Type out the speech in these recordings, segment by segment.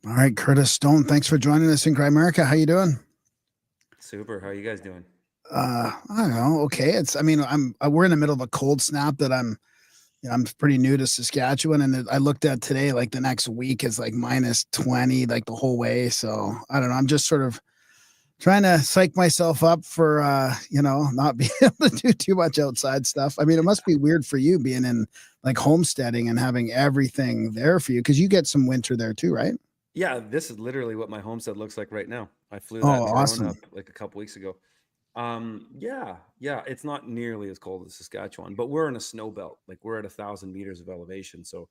All right, Curtis Stone, thanks for joining us in Grimerica. How you doing? Super. How are you guys doing? I don't know. Okay, we're in the middle of a cold snap that I'm pretty new to Saskatchewan, and I looked at today, like the next week is like -20, like the whole way. So I don't know. I'm just sort of trying to psych myself up for not being able to do too much outside stuff. I mean, it must be weird for you being in like homesteading and having everything there for you because you get some winter there too, right? Yeah, this is literally what my homestead looks like right now. I flew Oh, that drone awesome. up like a couple weeks ago. Yeah, it's not nearly as cold as Saskatchewan, but we're in a snow belt. Like we're at 1,000 meters of elevation. So,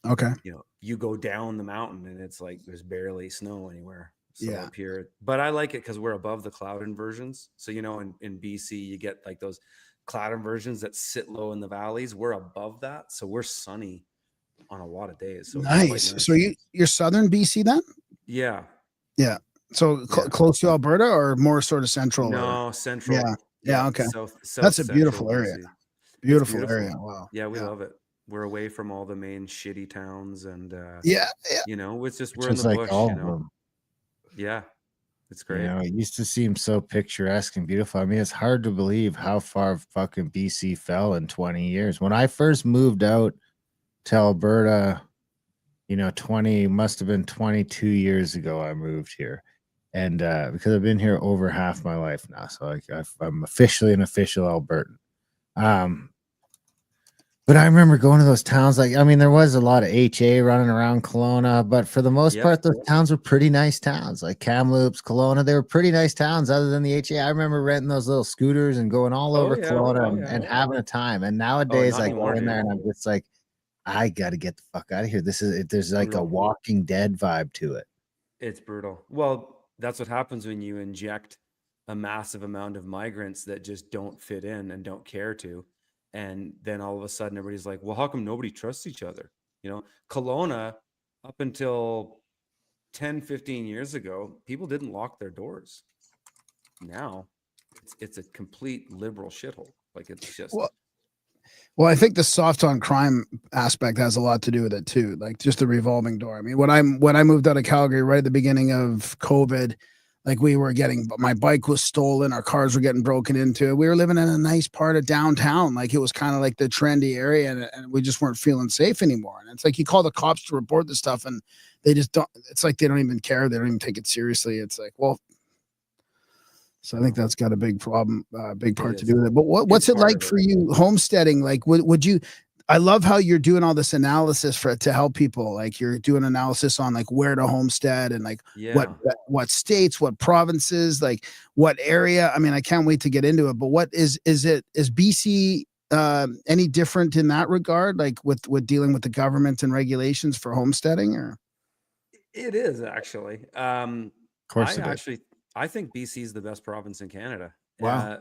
Okay. you go down the mountain and it's like there's barely snow anywhere. So Yeah. up here, but I like it because we're above the cloud inversions. So, in BC, you get like those cloud inversions that sit low in the valleys. We're above that. So we're sunny on a lot of days. So it's quite Nice. So nice. you're southern BC then? Yeah. Yeah. So Yeah. close to Alberta or more sort of central or No, yeah. central. Yeah, Yeah, okay. south That's a central beautiful area. BC. It's Beautiful area. beautiful. Wow. Yeah, we Yeah. love it. We're away from all the main shitty towns and Yeah. Yeah. it's just Which we're in is the like bush, all of them. Yeah, it's You great. know, it used to seem so picturesque and beautiful. I mean, it's hard to believe how far fucking BC fell in 20 years. When I first moved out to Alberta, 20 must have been 22 years ago, I moved here. And because I've been here over half my life now. So I'm officially an official Albertan. Um, But I remember going to those towns. Like, I mean, there was a lot of HA running around Kelowna, but for the most Yep. part, those towns were pretty nice towns. Like Kamloops, Kelowna, they were pretty nice towns other than the HA. I remember renting those little scooters and going all Oh over yeah. Kelowna Oh and yeah. having a time. And Oh, nowadays, not I go anymore, in there dude. and I'm just like, I got to get the fuck out of here. There's like a Brutal. Walking Dead vibe to it. It's brutal. Well, that's what happens when you inject a massive amount of migrants that just don't fit in and don't care to. And then all of a sudden everybody's like, well, how come nobody trusts each other? Kelowna, up until 10, 15 years ago, people didn't lock their doors. Now it's a complete liberal shithole. Like it's just Well, well, I think the soft on crime aspect has a lot to do with it too. Like just the revolving door. I mean, when I moved out of Calgary right at the beginning of COVID, like we were getting my bike was stolen, our cars were getting broken into. We were living in a nice part of downtown. Like it was kind of like the trendy area and we just weren't feeling safe anymore. And it's like you call the cops to report this stuff and they just don't it's like they don't even care. They don't even take it seriously. It's like, well, so I think no, that's got a big problem, big it part to is. do with it. But It's what's it part like of it. for you homesteading? Like, would you? I love how you're doing all this analysis to help people. Like you're doing analysis on like where to homestead and like what Yeah. what states, what provinces, like what area. I mean, I can't wait to get into it. But what is BC any different in that regard? Like with dealing with the government and regulations for homesteading, or It is actually. Of I course it is. actually I think BC is the best province in Canada. wow,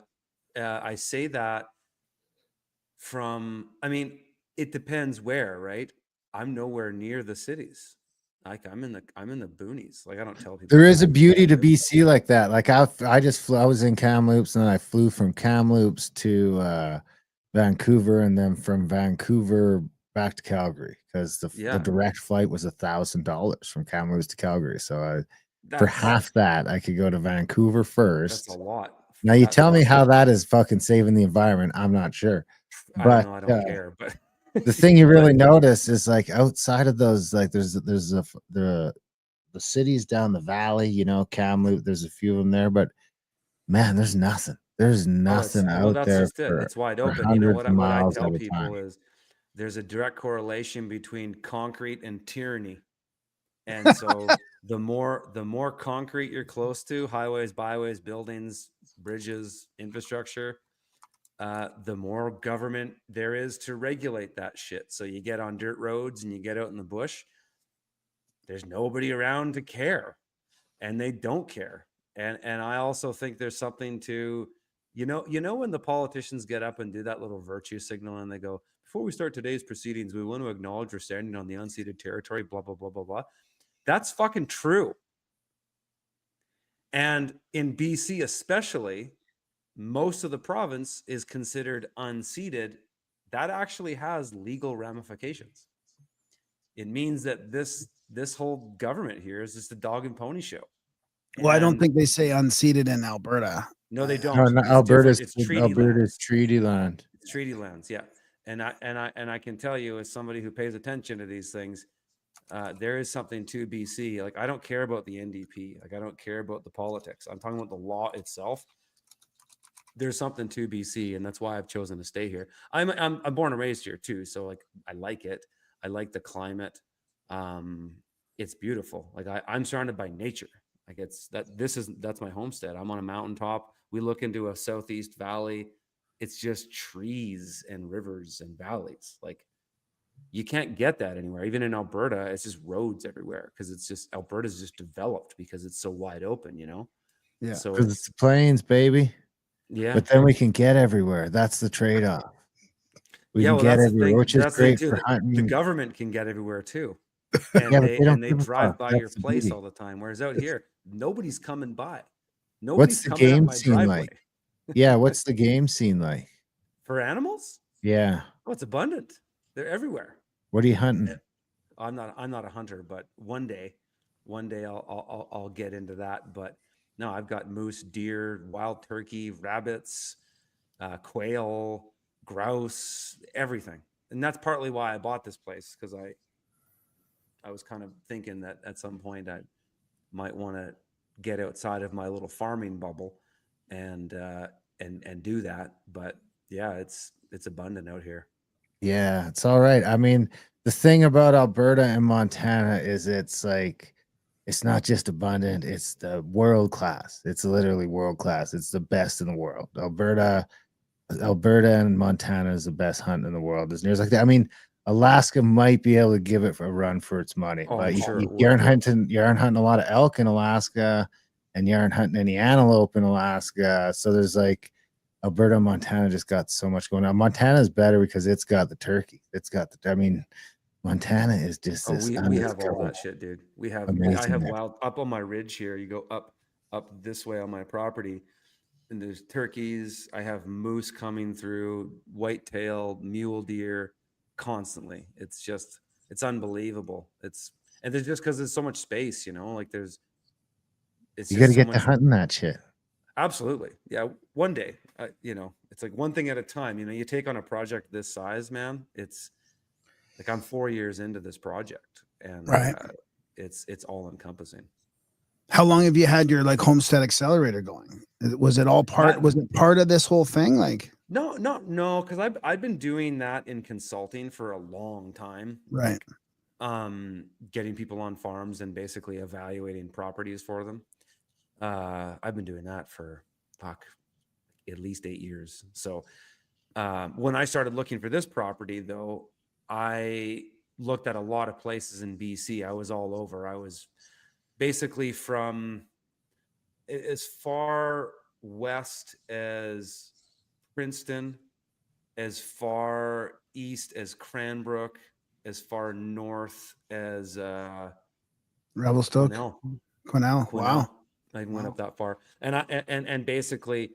I say that I mean, it depends where, right? I'm nowhere near the cities. Like I'm in the boonies. Like I don't tell people There that is a I'm beauty to there. BC like that. Like I was in Kamloops and then I flew from Kamloops to Vancouver and then from Vancouver back to Calgary because the Yeah, direct flight was $1,000 from Kamloops to Calgary. So for that's half that, I could go to Vancouver that's a first. lot. Now you That's a tell me lot. how that is fucking saving the environment. I'm not sure, I don't but know. I don't care, but the thing you but really notice is like outside of those, like the cities down the valley, Kamloops. There's a few of them there, but man, there's nothing. There's oh, nothing well, out that's there just it. for It's wide for open. You know hundreds what of I miles tell at a time. people is there's a direct correlation between concrete and tyranny. And so the more concrete you're close to, highways, byways, buildings, bridges, infrastructure, the more government there is to regulate that shit. So you get on dirt roads and you get out in the bush, there's nobody around to care, and they don't care. And I also think there's something to, when the politicians get up and do that little virtue signal and they go, before we start today's proceedings, we want to acknowledge we're standing on the unceded territory, blah blah blah blah blah. That's fucking true. And in BC, especially, most of the province is considered unceded. That actually has legal ramifications. it means that this whole government here is just a dog and pony show. Well, I don't And think they say unceded in Alberta. no, they Uh, don't. No, no, It's different. It's treaty Alberta's lands. treaty land. It's treaty lands, yeah. And I can tell you, as somebody who pays attention to these things, there is something to BC. Like, I don't care about the NDP. Like, I don't care about the politics. I'm talking about the law itself. There's something to BC, and that's why I've chosen to stay here. I'm born and raised here too, so like I like it. I like the climate. It's beautiful. Like I'm surrounded by nature. Like that's my homestead. I'm on a mountaintop. We look into a southeast valley. It's just trees and rivers and valleys. Like you can't get that anywhere. Even in Alberta, it's just roads everywhere because it's just Alberta's just developed because it's so wide open, you know? Yeah. So Because it's the plains, baby. yeah. But then we can get everywhere. That's the trade-off. We Yeah, can well, get that's the everywhere, thing. which is That's the thing great too. for The hunting. government can get everywhere too, Yeah, but they don't and they give a drive fuck. by your That's the place beauty. all the time. Whereas out here, nobody's coming by. What's Nobody's the coming up game my scene driveway. like? Yeah, what's the game scene like? For animals, Yeah. oh, it's abundant. They're everywhere. What are you hunting? I'm not a hunter, but one day I'll get into that. But no, I've got moose, deer, wild turkey, rabbits, quail, grouse, everything. And that's partly why I bought this place, because I was kind of thinking that at some point I might want to get outside of my little farming bubble and do that. But yeah, it's abundant out here. Yeah, it's all right. I mean, the thing about Alberta and Montana is it's like it's not just abundant, it's the world class. It's literally world class. It's the best in the world. Alberta and Montana is the best hunt in the world. There's nears like that. I mean, Alaska might be able to give it a run for its money, Oh, but I'm sure it you aren't would. hunting a lot of elk in Alaska, and you aren't hunting any antelope in Alaska. So there's like Alberta and Montana just got so much going on. Montana's better because it's got the turkey. I mean, Montana is just Oh, this we have all that shit, dude. I amazing have there. wild up on my ridge here. You go up this way on my property, and there's turkeys. I have moose coming through, white-tailed mule deer constantly. It's unbelievable. And there's just because there's so much space, you know, like it's You got to just so get to much. hunting that shit. Absolutely. Yeah. One day, you know, it's like one thing at a time. You know, you take on a project this size, man. It's like I'm 4 years into this project, and Right. it's all encompassing. How long have you had your like Homestead Accelerator going? Was it all part? Was it part of this whole thing? Like, No, because I've been doing that in consulting for a long time. right. Getting people on farms and basically evaluating properties for them. I've been doing that for at least 8 years. So when I started looking for this property, though, I looked at a lot of places in BC. I was all over. I was basically from as far west as Princeton, as far east as Cranbrook, as far north as Revelstoke, Quesnel. Wow. I went up that far, and basically,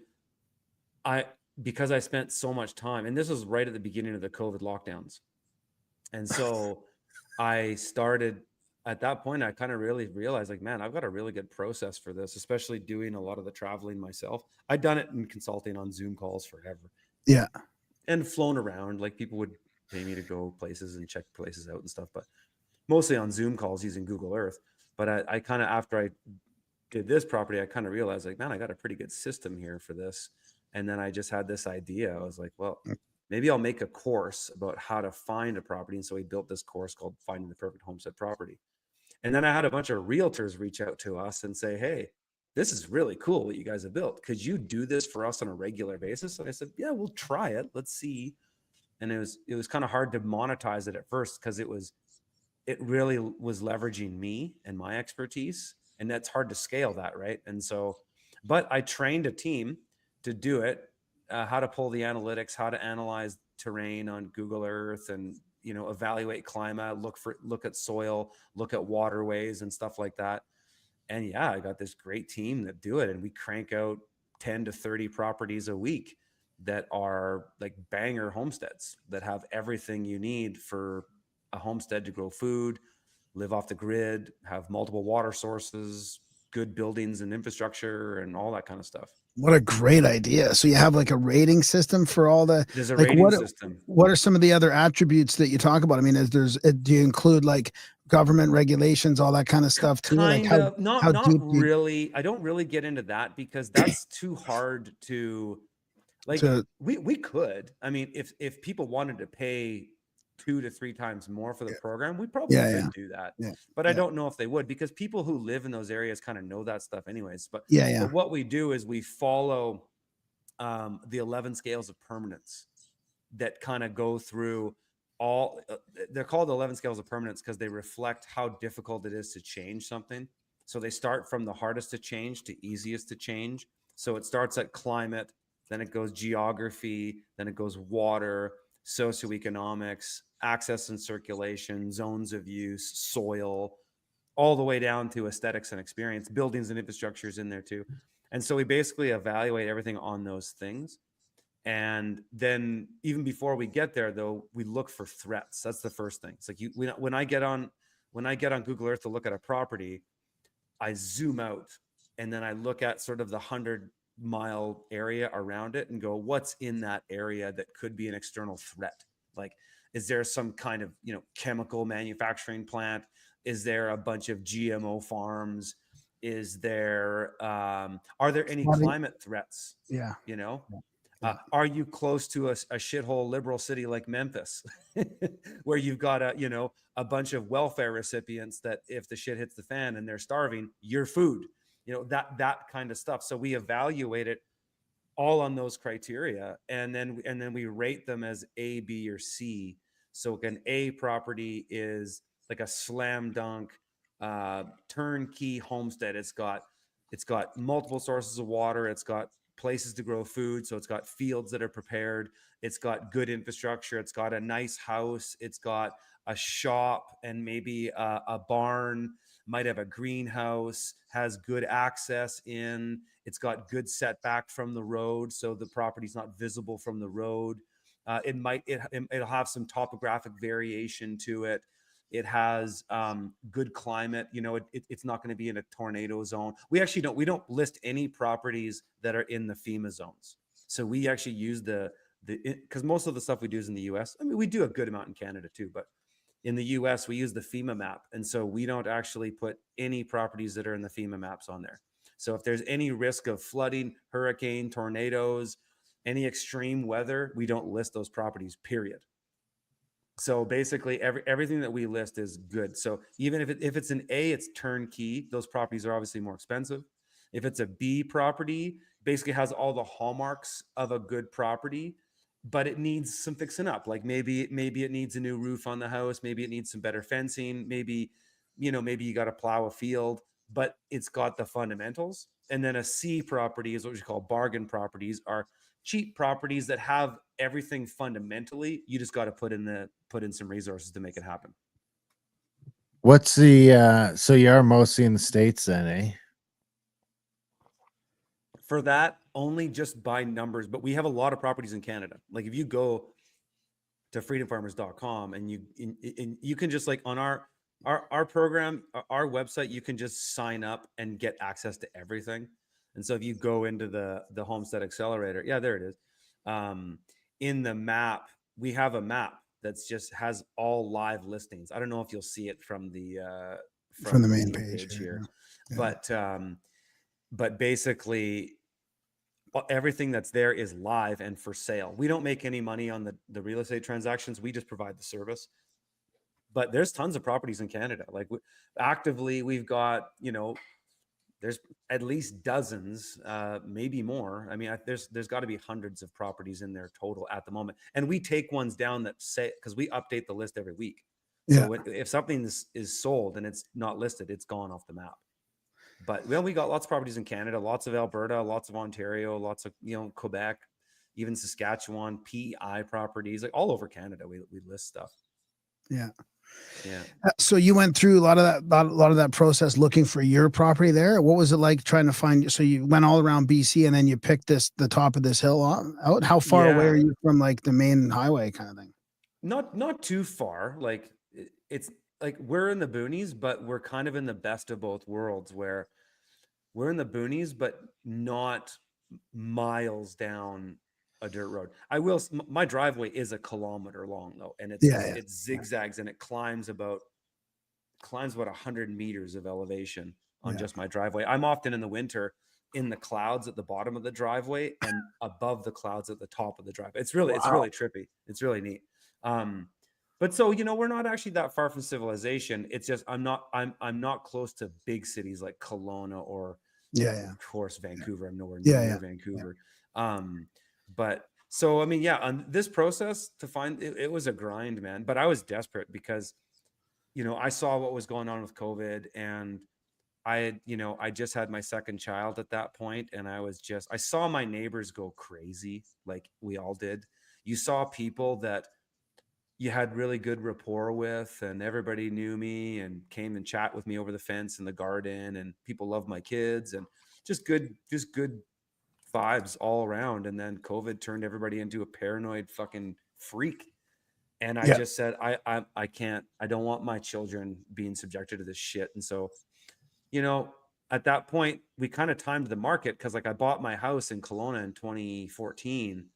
because I spent so much time, and this was right at the beginning of the COVID lockdowns, and so I started at that point. I kind of really realized, like, man, I've got a really good process for this, especially doing a lot of the traveling myself. I'd done it in consulting on Zoom calls forever. Yeah. And flown around, like people would pay me to go places and check places out and stuff, but mostly on Zoom calls using Google Earth. But I kind of, after I did this property, I kind of realized, like, man, I got a pretty good system here for this. And then I just had this idea. I was like, well, maybe I'll make a course about how to find a property. And so we built this course called Finding the Perfect Homestead Property. And then I had a bunch of realtors reach out to us and say, hey, this is really cool what you guys have built. Could you do this for us on a regular basis? And I said, yeah, we'll try it. Let's see. And it was kind of hard to monetize it at first because it really was leveraging me and my expertise. And that's hard to scale that, right? And so, but I trained a team to do it, how to pull the analytics, how to analyze terrain on Google Earth, and, you know, evaluate climate, look at soil, look at waterways and stuff like that. And yeah, I got this great team that do it, and we crank out 10 to 30 properties a week that are like banger homesteads that have everything you need for a homestead to grow food, live off the grid, have multiple water sources, good buildings and infrastructure, and all that kind of stuff. What a great idea. So you have like a rating system for all the, There's a like rating system. what are some of the other attributes that you talk about? I mean, do you include like government regulations, all that kind of stuff too? Like Kind of, how not deep do you really. I don't really get into that because that's too hard to, like, to, we could. I mean, if people wanted to pay 2 to 3 times more for the program, we probably Yeah, could yeah. do that. Yeah, But I yeah. don't know if they would, because people who live in those areas kind of know that stuff anyways. But Yeah, but what we do is we follow the 11 scales of permanence that kind of go through all. They're called 11 scales of permanence because they reflect how difficult it is to change something. So they start from the hardest to change to easiest to change. So it starts at climate, then it goes geography, then it goes water, socioeconomics, access and circulation, zones of use, soil, all the way down to aesthetics and experience. Buildings and infrastructures in there too. And so we basically evaluate everything on those things. And then even before we get there, though, we look for threats. That's the first thing. It's like when I get on Google Earth to look at a property, I zoom out and then I look at sort of the 100-mile area around it and go, what's in that area that could be an external threat? Like, is there some kind of, chemical manufacturing plant? Is there a bunch of GMO farms? Is there, are there any climate threats? yeah. Are you close to a shithole liberal city like Memphis, where you've got a bunch of welfare recipients that if the shit hits the fan and they're starving, your food, that kind of stuff. So we evaluate it all on those criteria, and then we rate them as A, B, or C. So an A property is like a slam dunk, turnkey homestead. It's got multiple sources of water. It's got places to grow food. So it's got fields that are prepared. It's got good infrastructure. It's got a nice house. It's got a shop and maybe a barn, might have a greenhouse, has good access in. It's got good setback from the road. So the property's not visible from the road. It'll have some topographic variation to it. It has good climate. It's not going to be in a tornado zone. We don't list any properties that are in the FEMA zones. So we actually use because most of the stuff we do is in the US. I mean, we do a good amount in Canada too, but in the US we use the FEMA map. And so we don't actually put any properties that are in the FEMA maps on there. So if there's any risk of flooding, hurricane, tornadoes, any extreme weather, we don't list those properties, period. So basically everything that we list is good. So even if it's an A, it's turnkey. Those properties are obviously more expensive. If it's a B property, basically has all the hallmarks of a good property, but it needs some fixing up. Like maybe it needs a new roof on the house. Maybe it needs some better fencing. Maybe you got to plow a field, but it's got the fundamentals. And then a C property is what we call bargain properties, are cheap properties that have everything fundamentally. You just got to put in some resources to make it happen. What's the so you are mostly in the States then, eh? For that, only just by numbers, but we have a lot of properties in Canada. Like if you go to freedomfarmers.com and you can just, like, on our program, our website, you can just sign up and get access to everything. And so if you go into the Homestead Accelerator, yeah, there it is. In the map, we have a map that's just has all live listings. I don't know if you'll see it from the main page here, yeah. But basically everything that's there is live and for sale. We don't make any money on the real estate transactions. We just provide the service. But there's tons of properties in Canada. Like actively, we've got, there's at least dozens, maybe more. I mean, there's got to be hundreds of properties in there total at the moment. And we take ones down that say, because we update the list every week. So if something is sold and it's not listed, it's gone off the map. But we got lots of properties in Canada, lots of Alberta, lots of Ontario, lots of, Quebec, even Saskatchewan, PEI properties, like all over Canada. We list stuff. Yeah. Yeah. So you went through a lot of that process looking for your property there. What was it like trying to find? So you went all around BC and then you picked the top of this hill out. How far away are you from like the main highway kind of thing? Not too far. Like it's like we're in the boonies, but we're kind of in the best of both worlds where we're in the boonies, but not miles down a dirt road. My driveway is a kilometer long though, and Yeah, yeah. it zigzags and it climbs about 100 meters of elevation on Yeah. just my driveway. I'm often in the winter in the clouds at the bottom of the driveway and above the clouds at the top of the driveway. It's really Wow. trippy. It's really neat. But so, you know, we're not actually that far from civilization. It's just I'm not close to big cities like Kelowna or Yeah, of course Vancouver. I'm nowhere yeah, near yeah. Vancouver. But so I mean, yeah, on this process to find it was a grind, man. But I was desperate because, you know, I saw what was going on with COVID, and I had, you know, I just had my second child at that point, and I saw my neighbors go crazy, like we all did. You saw people that you had really good rapport with, and everybody knew me and came and chat with me over the fence in the garden, and people loved my kids, and just good vibes all around. And then COVID turned everybody into a paranoid fucking freak. And I Yeah. just said, I can't, I don't want my children being subjected to this shit. And so, you know, at that point, we kind of timed the market because, like, I bought my house in Kelowna in 2014.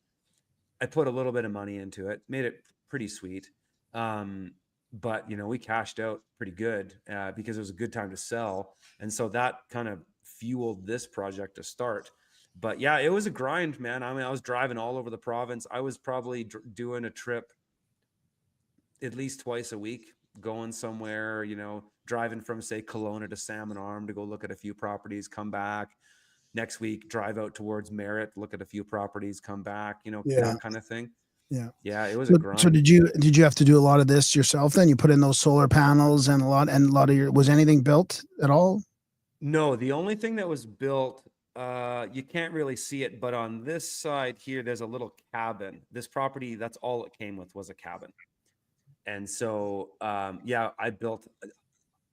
I put a little bit of money into it, made it pretty sweet. But, you know, we cashed out pretty good because it was a good time to sell. And so that kind of fueled this project to start. But yeah, it was a grind, man. I mean, I was driving all over the province. I was probably doing a trip at least twice a week, going somewhere, you know, driving from, say, Kelowna to Salmon Arm to go look at a few properties, come back. Next week, drive out towards Merritt, look at a few properties, come back, you know, Yeah. that kind of thing. Yeah. Yeah, it was a So grind. did you have to do a lot of this yourself then? You put in those solar panels and a lot of your, was anything built at all? No, the only thing that was built, you can't really see it, but on this side here, there's a little cabin. This property, that's all it came with was a cabin. And so, yeah, I built,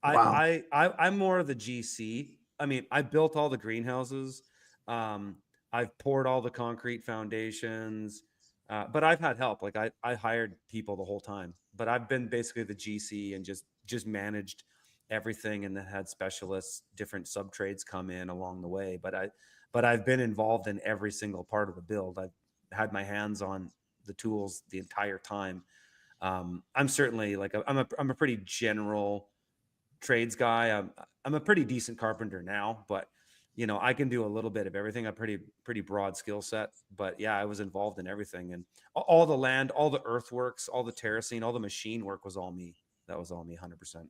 Wow. I'm more of the GC. I mean, I built all the greenhouses. I've poured all the concrete foundations, but I've had help. Like I hired people the whole time, but I've been basically the GC and just managed everything, and then had specialists, different sub trades come in along the way. But I've been involved in every single part of the build. I've had my hands on the tools the entire time. I'm certainly like I'm a pretty general trades guy. I'm a pretty decent carpenter now, but you know, I can do a little bit of everything. A pretty broad skill set. But yeah, I was involved in everything, and all the land, all the earthworks, all the terracing, all the machine work was all me. That was all me, 100%.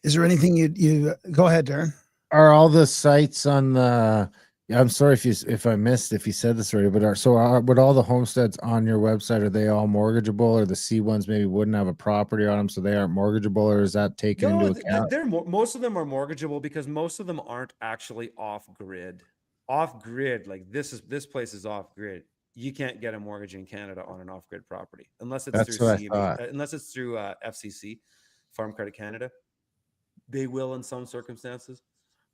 Is there anything you go ahead, Darren? Are all the sites on the? I'm sorry if I missed if you said this already, but would all the homesteads on your website, are they all mortgageable, or the C ones maybe wouldn't have a property on them, so they aren't mortgageable, or is that taken No, into account? most of them are mortgageable because most of them aren't actually off grid. Off grid, like this place is off grid. You can't get a mortgage in Canada on an off grid property unless it's That's through what I CME, thought. unless it's through FCC, Farm Credit Canada. They will in some circumstances.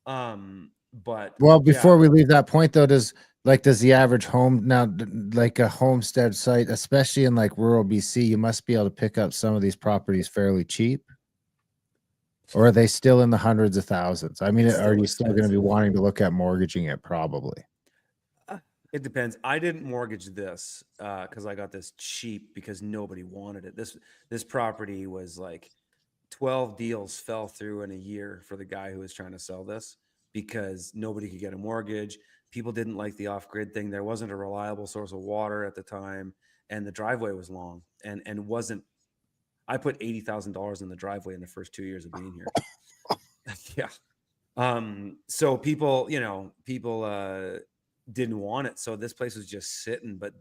But Well, yeah, before we leave that point though, does the average home now, like a homestead site, especially in like rural BC, you must be able to pick up some of these properties fairly cheap? Or are they still in the hundreds of thousands? I mean, it's are still you still going to be expensive. wanting to look at mortgaging it? Probably. It depends. I didn't mortgage this because I got this cheap because nobody wanted it. This property was like 12 deals fell through in a year for the guy who was trying to sell this because nobody could get a mortgage. People didn't like the off-grid thing. There wasn't a reliable source of water at the time, and the driveway was long and wasn't. I put $80,000 in the driveway in the first 2 years of being here. Yeah. So people, you know, people didn't want it. So this place was just sitting. But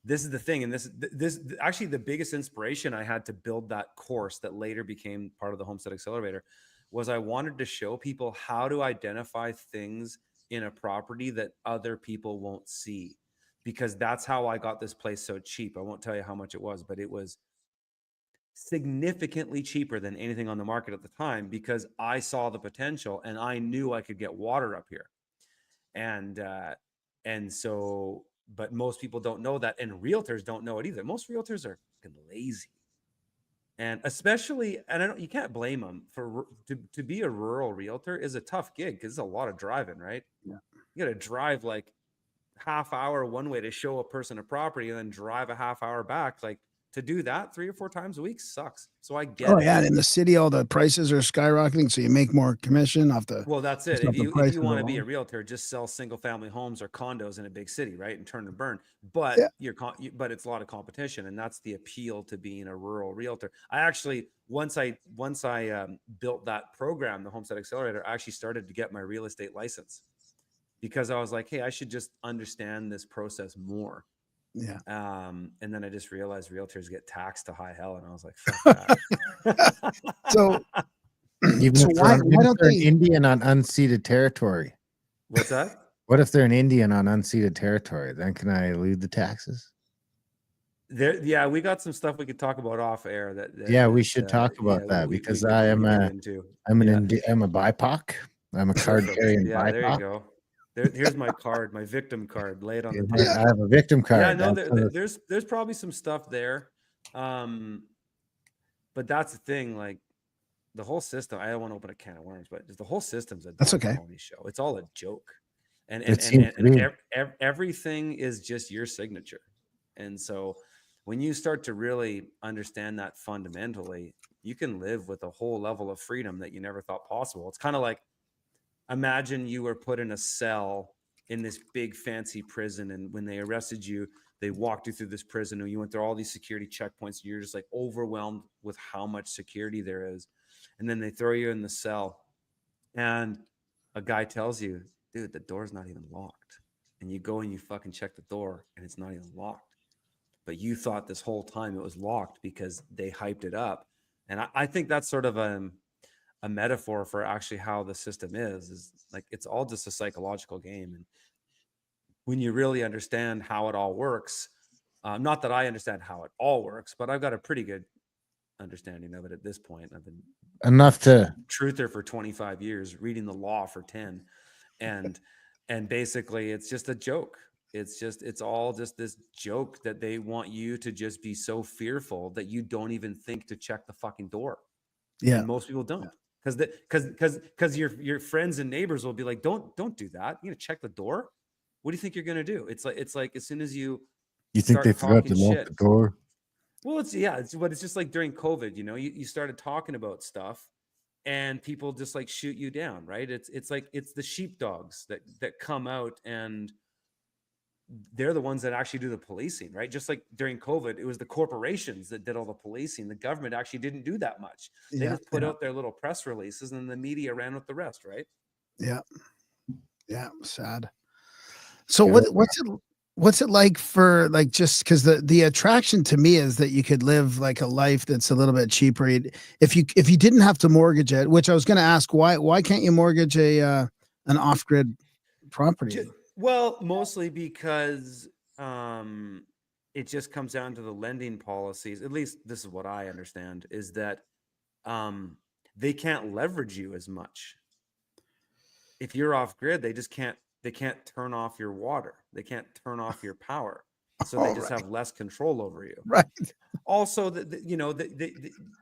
this is the thing. And this actually the biggest inspiration I had to build that course that later became part of the Homestead Accelerator was I wanted to show people how to identify things in a property that other people won't see. Because that's how I got this place so cheap. I won't tell you how much it was, but it was significantly cheaper than anything on the market at the time because I saw the potential and I knew I could get water up here. And so, but most people don't know that, and realtors don't know it either. Most realtors are fucking lazy. And especially, and you can't blame them for to be a rural realtor is a tough gig because it's a lot of driving, right? Yeah. You got to drive like half hour one way to show a person a property and then drive a half hour back. Like to do that 3 or 4 times a week sucks. So I get Oh it. yeah, and in the city, all the prices are skyrocketing, so you make more commission off the Well, that's it. just off the If prices you want to be a alone. realtor, just sell single family homes or condos in a big city, right, and turn and burn. Yeah. But but it's a lot of competition, and that's the appeal to being a rural realtor. I actually once I built that program, the Homestead Accelerator, I actually started to get my real estate license because I was like, hey, I should just understand this process more. Yeah. And then I just realized realtors get taxed to high hell, and I was like, fuck that. So Even so if why don't they're an they? Indian on unceded territory? What's that? What if they're an Indian on unceded territory? Then can I elude the taxes? There, yeah, we got some stuff we could talk about off air. Yeah, we should talk about that because I am we could get a into. I'm Yeah. I'm a BIPOC. I'm a card Perfect. carrying Yeah, there you BIPOC. go. Here's my card, my victim card. Lay it on the I table. have a victim card. Yeah, no, That's there's probably some stuff there, but that's the thing. Like the whole system. I don't want to open a can of worms, but just the whole system's a That's damn okay. comedy show. It's all a joke, and It seems to be. everything is just your signature. And so when you start to really understand that fundamentally, you can live with a whole level of freedom that you never thought possible. It's kind of like, imagine you were put in a cell in this big fancy prison, and when they arrested you, they walked you through this prison and you went through all these security checkpoints, and you're just like overwhelmed with how much security there is. And then they throw you in the cell, and a guy tells you, dude, the door's not even locked. And you go and you fucking check the door and it's not even locked. But you thought this whole time it was locked because they hyped it up. And I think that's sort of a metaphor for actually how the system is like, it's all just a psychological game. And when you really understand how it all works, not that I understand how it all works, but I've got a pretty good understanding of it at this point. I've been Enough to truther for 25 years, reading the law for 10. And basically it's just a joke. It's all just this joke that they want you to just be so fearful that you don't even think to check the fucking door. Yeah. And most people don't. Because your friends and neighbors will be like, don't do that. You're gonna check the door. What do you think you're gonna do? It's like as soon as you think start they forgot to talking lock shit. the door? Well, it's just like during COVID, you started talking about stuff and people just like shoot you down, right? It's like it's the sheepdogs that come out, and they're the ones that actually do the policing, right? Just like during COVID, it was the corporations that did all the policing. The government actually didn't do that much. They just put out their little press releases, and the media ran with the rest, right? Yeah. Yeah. Sad. So what's it like for like, just because the attraction to me is that you could live like a life that's a little bit cheaper if you didn't have to mortgage it, which I was going to ask, why can't you mortgage an off-grid property? Well, mostly because it just comes down to the lending policies. At least this is what I understand, is that they can't leverage you as much. If you're off grid, they can't turn off your water. They can't turn off your power. So they just have less control over you. Right. Also,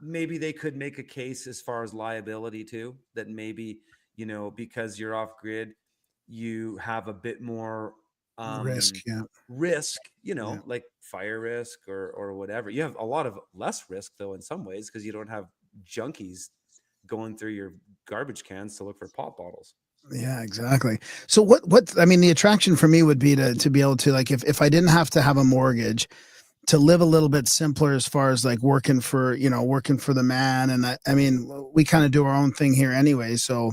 maybe they could make a case as far as liability too, that maybe, because you're off grid, you have a bit more Risk. Yeah. like fire risk or whatever. You have a lot of less risk though in some ways, because you don't have junkies going through your garbage cans to look for pop bottles. Yeah, exactly. So I mean, the attraction for me would be to be able to, like, if I didn't have to have a mortgage, to live a little bit simpler as far as like working for the man. And I mean, we kind of do our own thing here anyway. So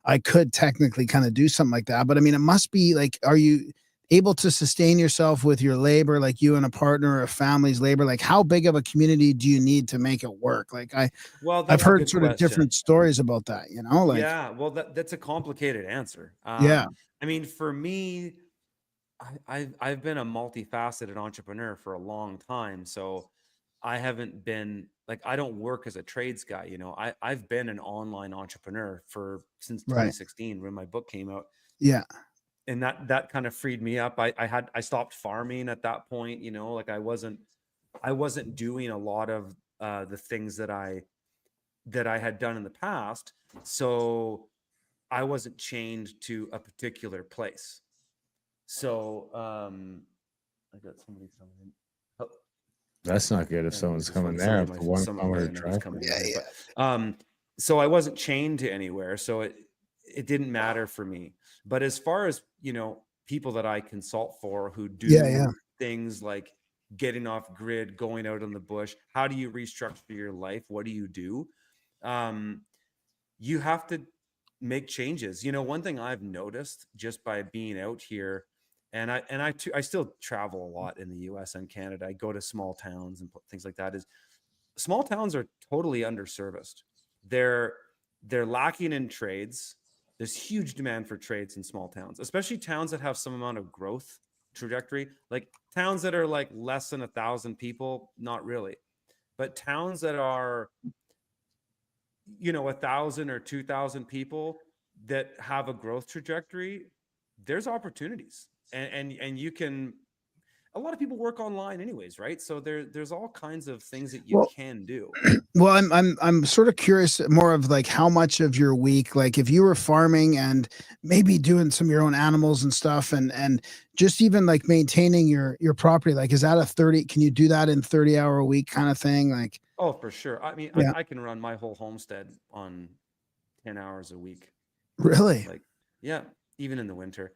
I could technically kind of do something like that. But I mean, it must be like, are you able to sustain yourself with your labor, like you and a partner or a family's labor? Like, how big of a community do you need to make it work? Like I've heard sort of different stories about that, like, yeah, well, that's a complicated answer. Yeah. I mean, for me, I've been a multifaceted entrepreneur for a long time. So I haven't been like, I don't work as a trades guy. I've been an online entrepreneur since 2016 when my book came out. Yeah. And that kind of freed me up. I stopped farming at that point, like I wasn't doing a lot of the things that I had done in the past. So I wasn't chained to a particular place. So I got somebody coming in. Oh, That's not good if and someone's just coming wanted there. somebody If the one someone coming to random was drive. coming Yeah, in here. yeah. But so I wasn't chained to anywhere. So it didn't matter for me. But as far as, you know, people that I consult for who do Yeah. things like getting off grid, going out in the bush, how do you restructure your life? What do you do? You have to make changes. You know, one thing I've noticed just by being out here, and I still travel a lot in the US and Canada. I go to small towns and things like that. Is small towns are totally underserviced. They're lacking in trades. There's huge demand for trades in small towns, especially towns that have some amount of growth trajectory. Like towns that are like less than 1,000 people, not really. But towns that are, you know, 1,000 or 2,000 people that have a growth trajectory, there's opportunities. And you can, a lot of people work online anyways, right? So there's all kinds of things that you Well, can do. Well, I'm sort of curious more of like how much of your week, like if you were farming and maybe doing some of your own animals and stuff, and just even like maintaining your property, like is that a 30? Can you do that in 30-hour a week kind of thing? Like, Oh, for sure. I mean, yeah, I can run my whole homestead on 10 hours a week. really, Like, yeah, even in the winter.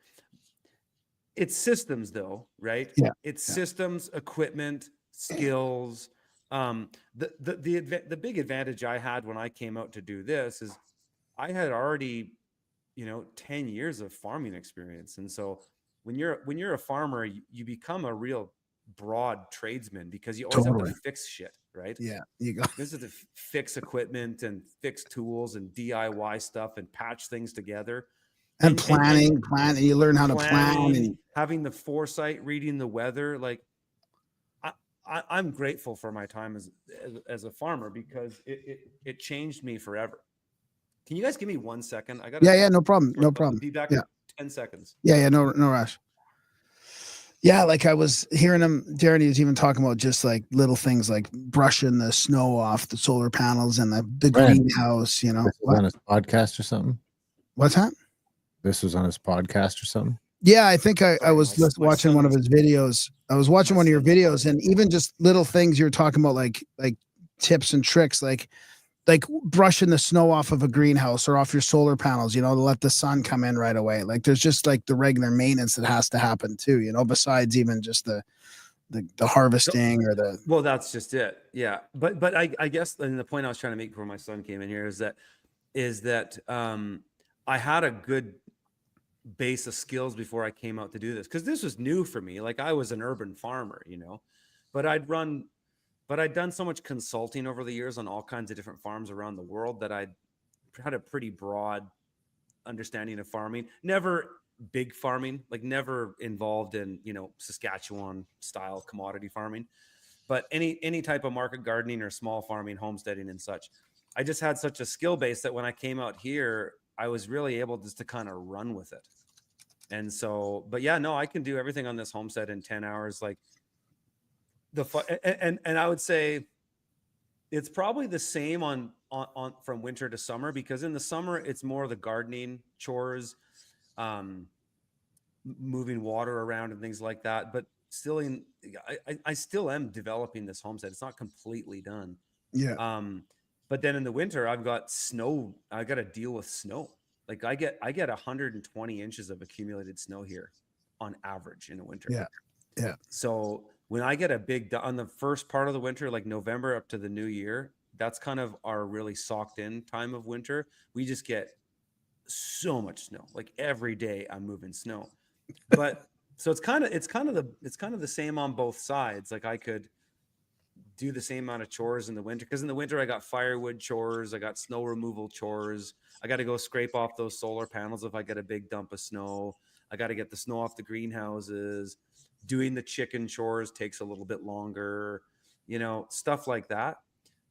It's systems though, right? yeah, It's yeah, systems, equipment, skills. The big advantage I had when I came out to do this is I had already, you know, 10 years of farming experience. And so when you're a farmer, you become a real broad tradesman because you always have to totally, fix shit, right? yeah. You go, This is to fix equipment and fix tools and DIY stuff and patch things together. and And plan, and you learn how to plan, planning, and having the foresight, reading the weather. Like I'm grateful for my time as a farmer because it changed me forever. Can you guys give me 1 second? I gotta yeah, no problem, no problem, be back yeah, in 10 seconds. yeah, no rush. Yeah, like I was hearing him, Darren, he was even talking about just like little things like brushing the snow off the solar panels and the Right. greenhouse, you know. This was on his podcast or something. What's that? This was on his podcast or something. Yeah, I think I Sorry, was just my watching son one of was- his videos. I was watching my one of your son was videos, watching and it. even just little things you're talking about, like tips and tricks, like brushing the snow off of a greenhouse or off your solar panels, you know, to let the sun come in right away. Like there's just like the regular maintenance that has to happen too, you know, besides even just the harvesting or the Well, that's just it. Yeah. But I guess, and the point I was trying to make before my son came in here is that I had a good base of skills before I came out to do this because this was new for me. Like I was an urban farmer, you know, but I'd done so much consulting over the years on all kinds of different farms around the world that I'd had a pretty broad understanding of farming. Never big farming, like never involved in, you know, Saskatchewan style commodity farming, but any type of market gardening or small farming, homesteading and such. I just had such a skill base that when I came out here, I was really able just to kind of run with it. And so, but yeah, no, I can do everything on this homestead in 10 hours. Like and I would say it's probably the same on from winter to summer, because in the summer it's more the gardening chores, moving water around and things like that. But still I still am developing this homestead. It's not completely done. yeah. But then in the winter I've got snow. I got to deal with snow. Like I get 120 inches of accumulated snow here on average in the winter. Yeah. Yeah. So when I get a big on the first part of the winter, like November up to the new year, that's kind of our really socked in time of winter. We just get so much snow. Like every day I'm moving snow. But so it's kind of the same on both sides. Like I could do the same amount of chores in the winter, because in the winter I got firewood chores, I got snow removal chores, I got to go scrape off those solar panels if I get a big dump of snow, I got to get the snow off the greenhouses, doing the chicken chores takes a little bit longer, you know, stuff like that.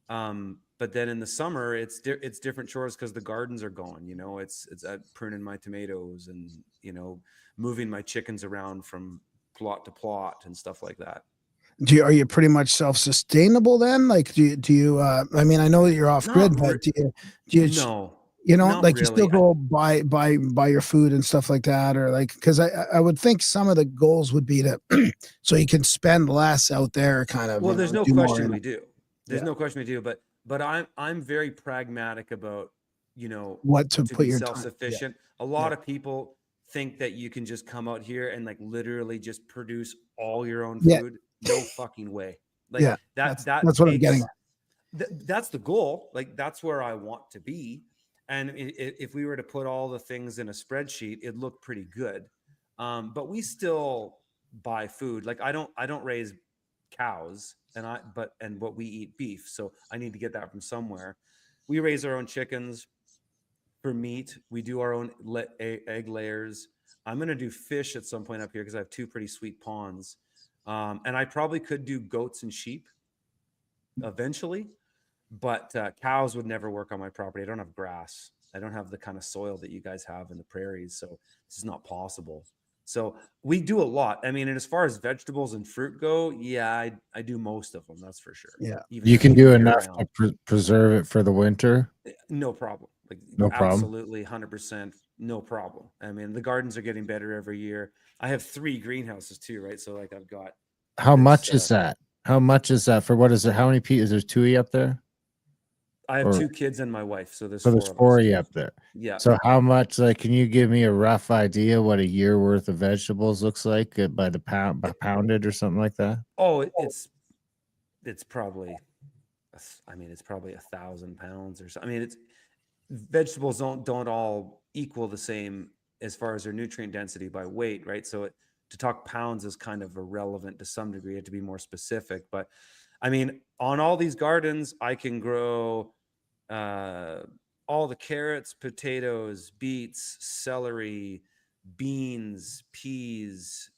But then in the summer it's different chores because the gardens are going, you know, it's pruning my tomatoes and, you know, moving my chickens around from plot to plot and stuff like that. Are you pretty much self-sustainable then? Like, do you, I mean, I know that you're off grid, Not but re- do you, no, you know, not like you still really. go buy your food and stuff like that, or like, because I would think some of the goals would be to so you can spend less out there, kind of, Well, you there's know, no do more question in we it. do. There's Yeah. no question we do, but I'm very pragmatic about, you know, What to to put be your time? Yeah, self-sufficient. A lot of people think that you can just come out here and like literally just produce all your own yeah, food. No fucking way. Like yeah. that That's what I'm getting takes at. that's the goal. Like that's where I want to be. And if we were to put all the things in a spreadsheet, it'd look pretty good. But we still buy food. Like I don't raise cows, and what we eat beef, so I need to get that from somewhere. We raise our own chickens for meat. We do our own egg layers. I'm gonna do fish at some point up here because I have two pretty sweet ponds, and I probably could do goats and sheep eventually, but cows would never work on my property. I don't have grass. I don't have the kind of soil that you guys have in the prairies, so this is not possible. So we do a lot. I mean, and as far as vegetables and fruit go, yeah, I do most of them. That's for sure. Yeah. Even You can even do year enough round, to preserve it for the winter. no problem. Like No problem. absolutely, 100%, no problem. I mean, the gardens are getting better every year. I have 3 greenhouses too, right? So like I've got How this. much is that? How much is that for? What is it? How many people? Is there 2 of you up there? I have Or 2 kids and my wife, so there's so 4 there's of 4 us. of you up there. Yeah. So how much? Like, can you give me a rough idea what a year worth of vegetables looks like by the pound, by pounded or something like that? Oh, it's probably, I mean, it's probably 1,000 pounds or so. I mean, it's vegetables don't all equal the same as far as their nutrient density by weight, right? So to talk pounds is kind of irrelevant to some degree. You have to be more specific. But I mean, on all these gardens, I can grow uh, all the carrots, potatoes, beets, celery, beans, peas,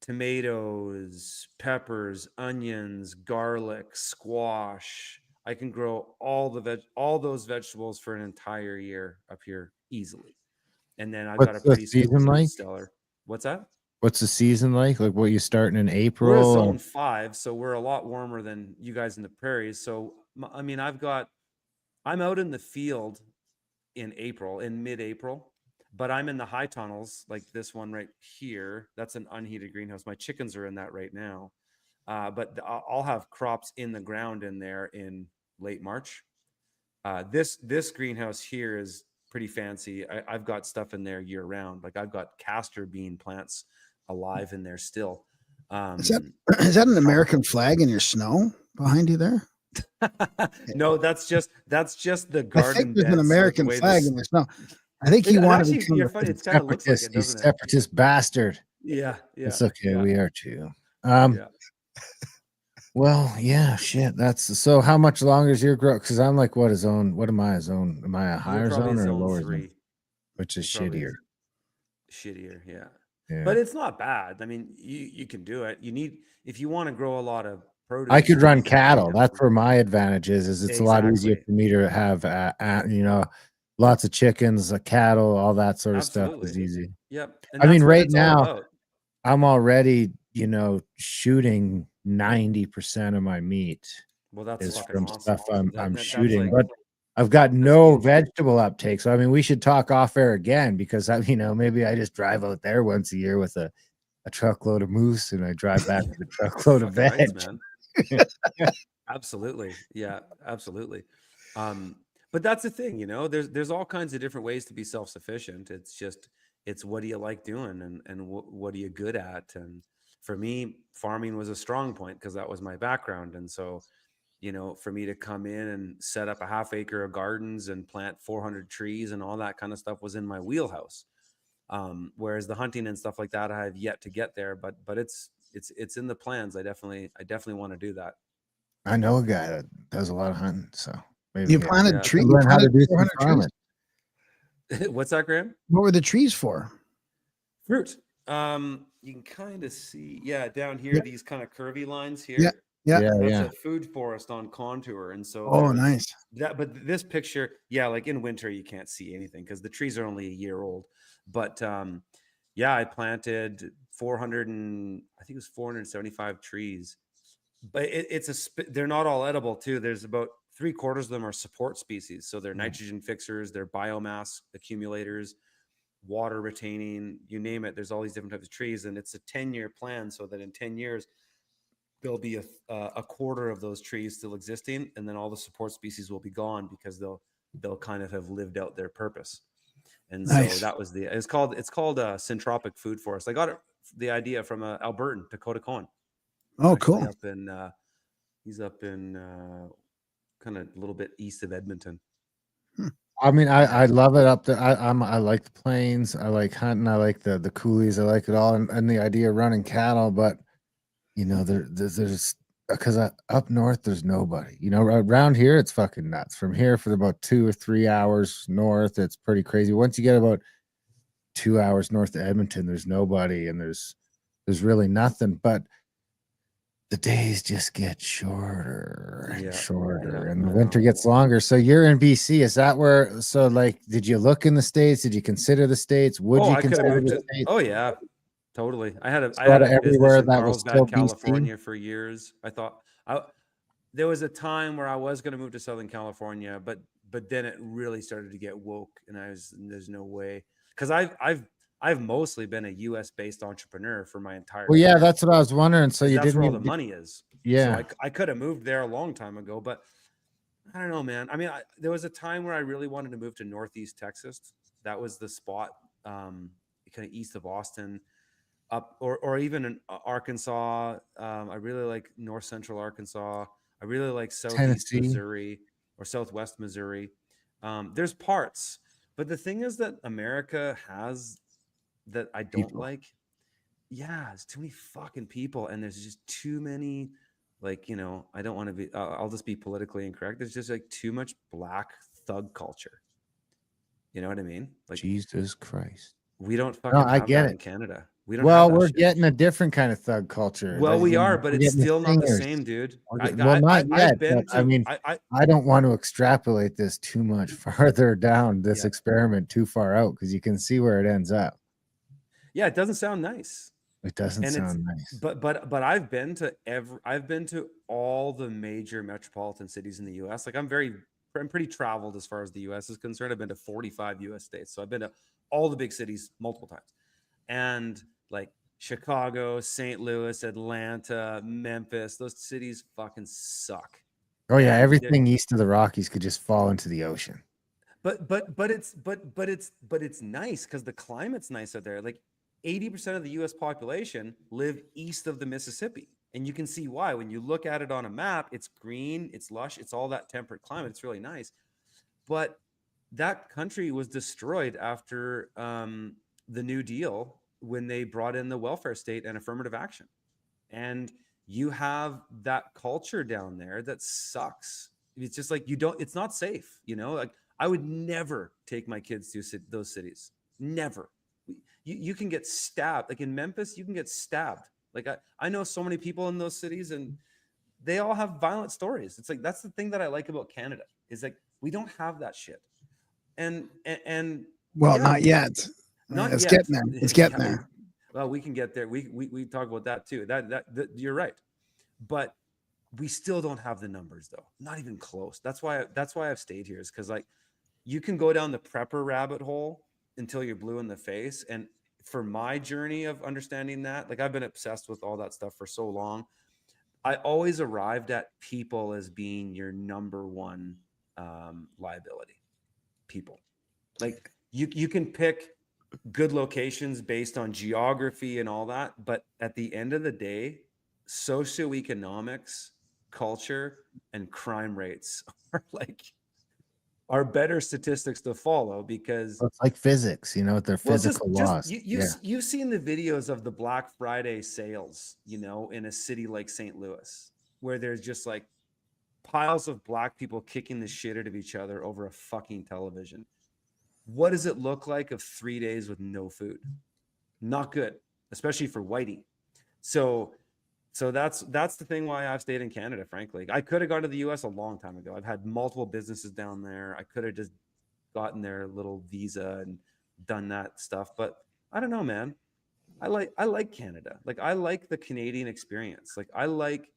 tomatoes, peppers, onions, garlic, squash. I can grow all those vegetables for an entire year up here easily. And then I've got a What's the pretty sweet season fruit like? cellar. What's that? What's the season like? Like, what, you starting in We're a April? zone 5, so we're a lot warmer than you guys in the prairies. So I mean, I'm out in the field in April, in mid-April, but I'm in the high tunnels like this one right here. That's an unheated greenhouse. My chickens are in that right now. But I'll have crops in the ground in there in late March. This greenhouse here is pretty fancy. I've got stuff in there year round. Like I've got castor bean plants alive in there still. Is that is that an Tropical. American flag in your snow behind you there? No, that's just the I garden think there's an bed. So the American way flag this, in your snow. I think it you want to actually, become you're a funny. It kind of looks like it, Separatist, you doesn't it? separatist bastard. Yeah, It's okay. yeah, We are too. yeah. Well, yeah, shit. That's so. How much longer is your growth? Because I'm like, what is zone? What am I? A zone? Am I a You're higher probably zone or a zone lower 3. zone? Which is You're probably shittier. shittier, yeah. Yeah. But it's not bad. I mean, you can do it. You need, if you want to grow a lot of produce. I could you run need a cattle. greenhouse. That's where my advantage is. Is it's a lot easier Exactly. for me to have, lots of chickens, cattle, all that sort of stuff is Absolutely. easy. Yep. And I mean, that's what right it's all now, about. I'm already, shooting 90% of my meat Well, that's is fucking from awesome. stuff I'm That's shooting, like, but I've got no huge. vegetable uptake. So I mean, we should talk off air again because maybe I just drive out there once a year with a truckload of moose and I drive back with a truckload of Fucking veg. rights, man. Absolutely. Yeah, absolutely. But that's the thing, there's all kinds of different ways to be self-sufficient. It's what do you like doing and what are you good at? And for me, farming was a strong point because that was my background. And so, for me to come in and set up a half acre of gardens and plant 400 trees and all that kind of stuff was in my wheelhouse. Whereas the hunting and stuff like that, I have yet to get there, but it's in the plans. I definitely want to do that. I know a guy that does a lot of hunting, so maybe You planted Yeah. trees. You learn how to planted do some 400 trees. farming. What's that, Graham? What were the trees for? Fruit. You can kind of see, down here, Yeah. these kind of curvy lines here. Yeah. Yeah. That's a food forest on contour. And so Oh, nice. but this picture, like in winter, you can't see anything because the trees are only a year old. But Yeah, I planted 400 and I think it was 475 trees, but they're not all edible too. There's about 3/4 of them are support species. So they're nitrogen fixers, they're biomass accumulators, water retaining, you name it. There's all these different types of trees, and it's a 10-year plan so that in 10 years, there'll be a quarter of those trees still existing, and then all the support species will be gone because they'll kind of have lived out their purpose. And Nice. so that was it's called syntropic food forest. I got the idea from Albertan, Dakota Cohen. Oh, Actually cool. up in he's up in kind of a little bit east of Edmonton. I mean, I love it up there. I like the plains. I like hunting. I like the coulees. I like it all, and the idea of running cattle. But you know, there's because up north there's nobody. You know, around here it's fucking nuts. From here for about 2 or 3 hours north, it's pretty crazy. Once you get about 2 hours north of Edmonton, there's nobody, and there's really nothing. But the days just get shorter and shorter, and the winter gets longer. So you're in BC. Is that where? So like, did you look in the States? Did you consider the States? Would you I could have consider moved the to. States? Oh yeah, totally. I had a Everywhere business in that was still Carlsbad, BC? California for years. I thought there was a time where I was going to move to Southern California, but then it really started to get woke, and there's no way, because I've mostly been a U.S. based entrepreneur for my entire Well, yeah, career. that's what I was wondering. So 'Cause you that's didn't where all the even money is. yeah. So I could have moved there a long time ago, but I don't know, man. I mean, there was a time where I really wanted to move to Northeast Texas. That was the spot, kind of east of Austin, up or even in Arkansas. I really like North Central Arkansas. I really like Southeast Tennessee. Missouri or Southwest Missouri. There's parts, but the thing is that America has that I don't People. like. Yeah, it's too many fucking people, and there's just too many. Like, you know, I don't want to be. I'll just be politically incorrect. There's just like too much black thug culture. You know what I mean? Like, Jesus Christ. we don't No, fucking I have get that it. in Canada. We don't have Well, that we're shit. getting a different kind of thug culture. Well, That, we you know, are, but we're it's getting the still not the singers. same, dude. Well, not yet. I've been But I to. mean, I don't want to extrapolate this too much farther down this Yeah. experiment too far out, because you can see where it ends up. Yeah, it doesn't sound nice. It doesn't And sound nice. But I've been to all the major metropolitan cities in the US. Like I'm pretty traveled as far as the US is concerned. I've been to 45 US states. So I've been to all the big cities multiple times. And like Chicago, St. Louis, Atlanta, Memphis, those cities fucking suck. Oh yeah, And everything east of the Rockies could just fall into the ocean. but it's nice because the climate's nice out there. Like 80% of the US population live east of the Mississippi. And you can see why. When you look at it on a map, it's green, it's lush, it's all that temperate climate. It's really nice. But that country was destroyed after the New Deal, when they brought in the welfare state and affirmative action. And you have that culture down there that sucks. It's just like it's not safe, you know? Like I would never take my kids to those cities. Never. You can get stabbed. Like in Memphis, you can get stabbed. Like I know so many people in those cities, and they all have violent stories. It's like that's the thing that I like about Canada, is like we don't have that shit. And Well, yeah, not yet. not It's yet. getting there. It's getting Yeah, there. well, we can get there. We talk about that too. That you're right, but we still don't have the numbers though. Not even close. That's why I've stayed here, is because like you can go down the prepper rabbit hole until you're blue in the face. And for my journey of understanding that, like I've been obsessed with all that stuff for so long. I always arrived at people as being your number one liability. People, like you can pick good locations based on geography and all that, but at the end of the day, socioeconomics, culture, and crime rates are better statistics to follow, because It's like physics, you know, they're physical laws. you've seen the videos of the Black Friday sales, you know, in a city like St. Louis, where there's just like piles of black people kicking the shit out of each other over a fucking television. What does it look like of 3 days with no food? Not good, especially for whitey. So that's the thing why I've stayed in Canada, frankly. I could have gone to the US a long time ago. I've had multiple businesses down there. I could have just gotten their little visa and done that stuff. But I don't know, man. I like Canada. Like I like the Canadian experience. Like I like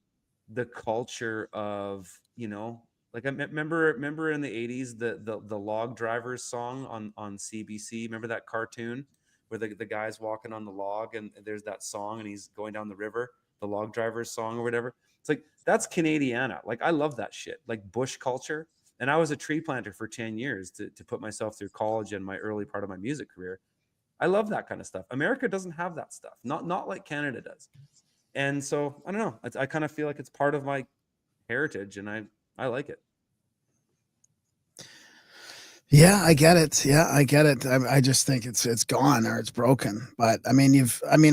the culture of, you know, like remember in the 80s the log drivers song on CBC. Remember that cartoon where the guy's walking on the log and there's that song and he's going down the river, the log drivers song or whatever. It's like that's Canadiana. Like I love that shit. Like bush culture. And I was a tree planter for 10 years to put myself through college and my early part of my music career. I love that kind of stuff. America doesn't have that stuff, not like Canada does. And so I don't know. I kind of feel like it's part of my heritage, and I like it. Yeah, I get it. Yeah, I get it. I just think it's gone or it's broken. But I mean,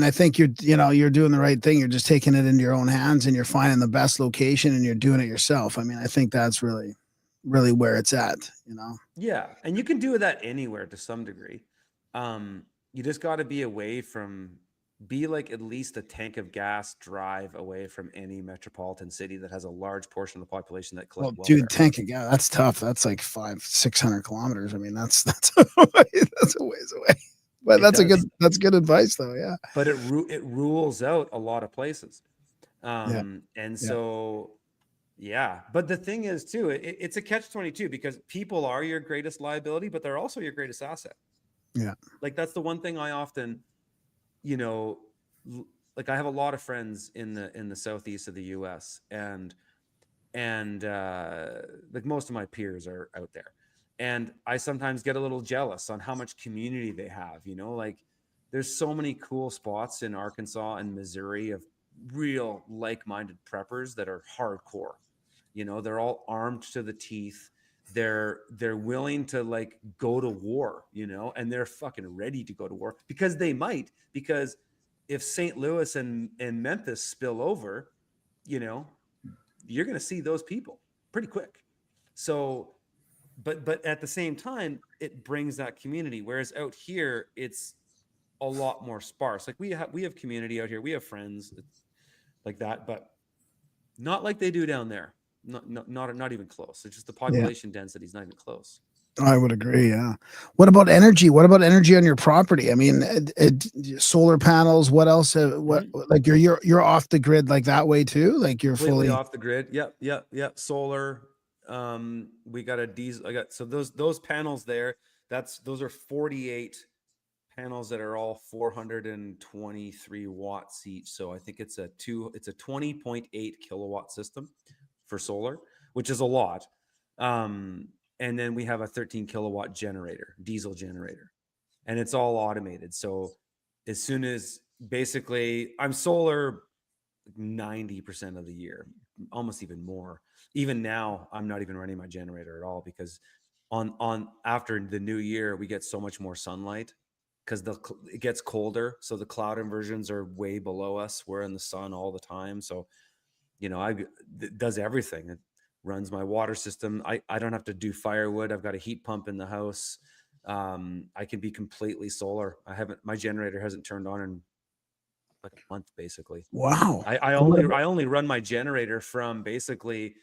I think you're doing the right thing. You're just taking it into your own hands and you're finding the best location and you're doing it yourself. I mean, I think that's really, really where it's at, you know? Yeah, and you can do that anywhere to some degree. You just got to be away from, be like at least a tank of gas drive away from any metropolitan city that has a large portion of the population that click Well, well dude, there. tank again. That's tough. That's like 500-600 kilometers. I mean, that's that's a ways away. But It does, that's good advice though. Yeah. but it rules out a lot of places. Yeah. And Yeah. so yeah, but the thing is too, it's a catch-22 because people are your greatest liability, but they're also your greatest asset. Yeah. Like that's the one thing I often, you know, like I have a lot of friends in the southeast of the US and like most of my peers are out there. And I sometimes get a little jealous on how much community they have, you know, like there's so many cool spots in Arkansas and Missouri of real like-minded preppers that are hardcore. You know, they're all armed to the teeth. They're willing to like go to war, you know, and they're fucking ready to go to war because they might, because if St. Louis and Memphis spill over, you know, you're going to see those people pretty quick. So, but at the same time, it brings that community. Whereas out here, it's a lot more sparse. Like we have community out here. We have friends like that, but not like they do down there. Not even close. It's just the Yeah. population density is not even close. I would agree. Yeah. What about energy? What about energy on your property? I mean, solar panels. What else? What like you're off the grid like that way too? Like you're Completely fully. off the grid. Yep. Solar. We got a diesel. I got so those panels there. Those are 48 panels that are all 423 watts each. So I think it's a 20.8 kilowatt system for solar, which is a lot. And then we have a 13 kilowatt generator, diesel generator, and it's all automated. So as soon as basically I'm solar 90% of the year, almost even more. Even now, I'm not even running my generator at all because on after the new year, we get so much more sunlight because it gets colder. So the cloud inversions are way below us. We're in the sun all the time. So, you know, it does everything. It runs my water system. I don't have to do firewood. I've got a heat pump in the house. I can be completely solar. My generator hasn't turned on in like a month basically. Wow. I only run my generator from basically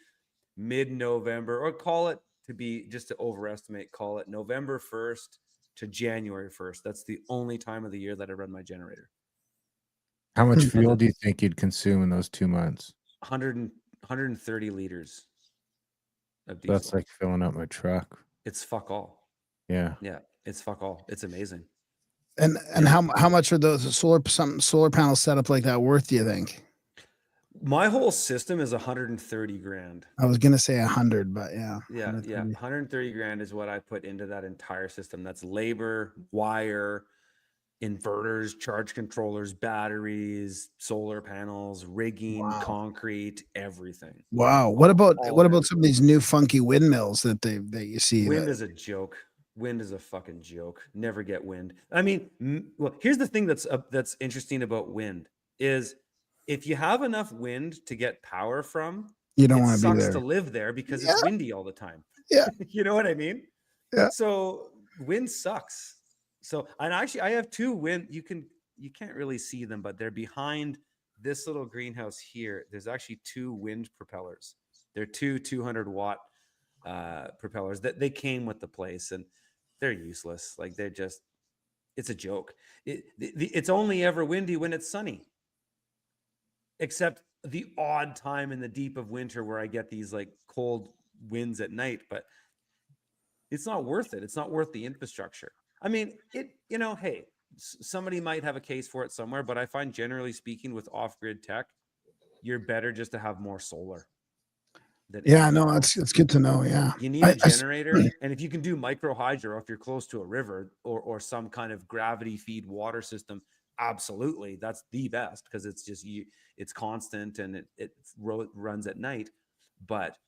mid-November, or call it, to be just to overestimate, call it November 1st to January 1st. That's the only time of the year that I run my generator. How much fuel do you think you'd consume in those 2 months? 130 liters of diesel. That's like filling up my truck. It's fuck all. Yeah. Yeah, it's fuck all. It's amazing. And how much are those solar panels set up like that worth, do you think? My whole system is 130 grand. I was gonna say 100, but yeah. Yeah. 130 grand is what I put into that entire system. That's labor, wire, inverters, charge controllers, batteries, solar panels, rigging, Wow. concrete, everything. Wow. What about some of these new funky windmills that you see? Wind is a joke. Wind is a fucking joke. Never get wind. I mean, well, here's the thing that's interesting about wind is if you have enough wind to get power from, you don't it want to be sucks there to live there because it's windy all the time. Yeah. You know what I mean? Yeah. So wind sucks. So, and actually I have two wind, you can't really see them, but they're behind this little greenhouse here. There's actually two wind propellers. They're two 200-watt propellers that they came with the place, and they're useless. Like they're just, It's a joke. It's only ever windy when it's sunny, except the odd time in the deep of winter where I get these like cold winds at night. But it's not worth it. It's not worth the infrastructure. I mean, hey, somebody might have a case for it somewhere, but I find generally speaking with off-grid tech, you're better just to have more solar. Yeah, no, it's good to know. Yeah. You need a generator. And if you can do micro hydro, if you're close to a river or some kind of gravity feed water system, absolutely. That's the best because it's just it's constant and it runs at night. But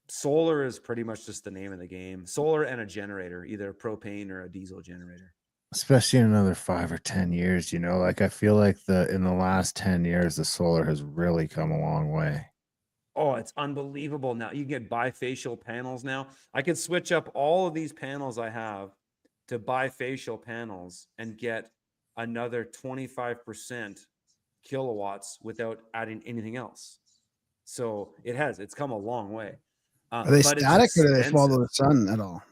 solar is pretty much just the name of the game. Solar and a generator, either a propane or a diesel generator. Especially in another 5 or 10 years, like I feel like in the last 10 years, the solar has really come a long way. Oh, it's unbelievable now. You can get bifacial panels now. I could switch up all of these panels I have to bifacial panels and get another 25% kilowatts without adding anything else. So it's come a long way. Are they static or do they follow the sun at all?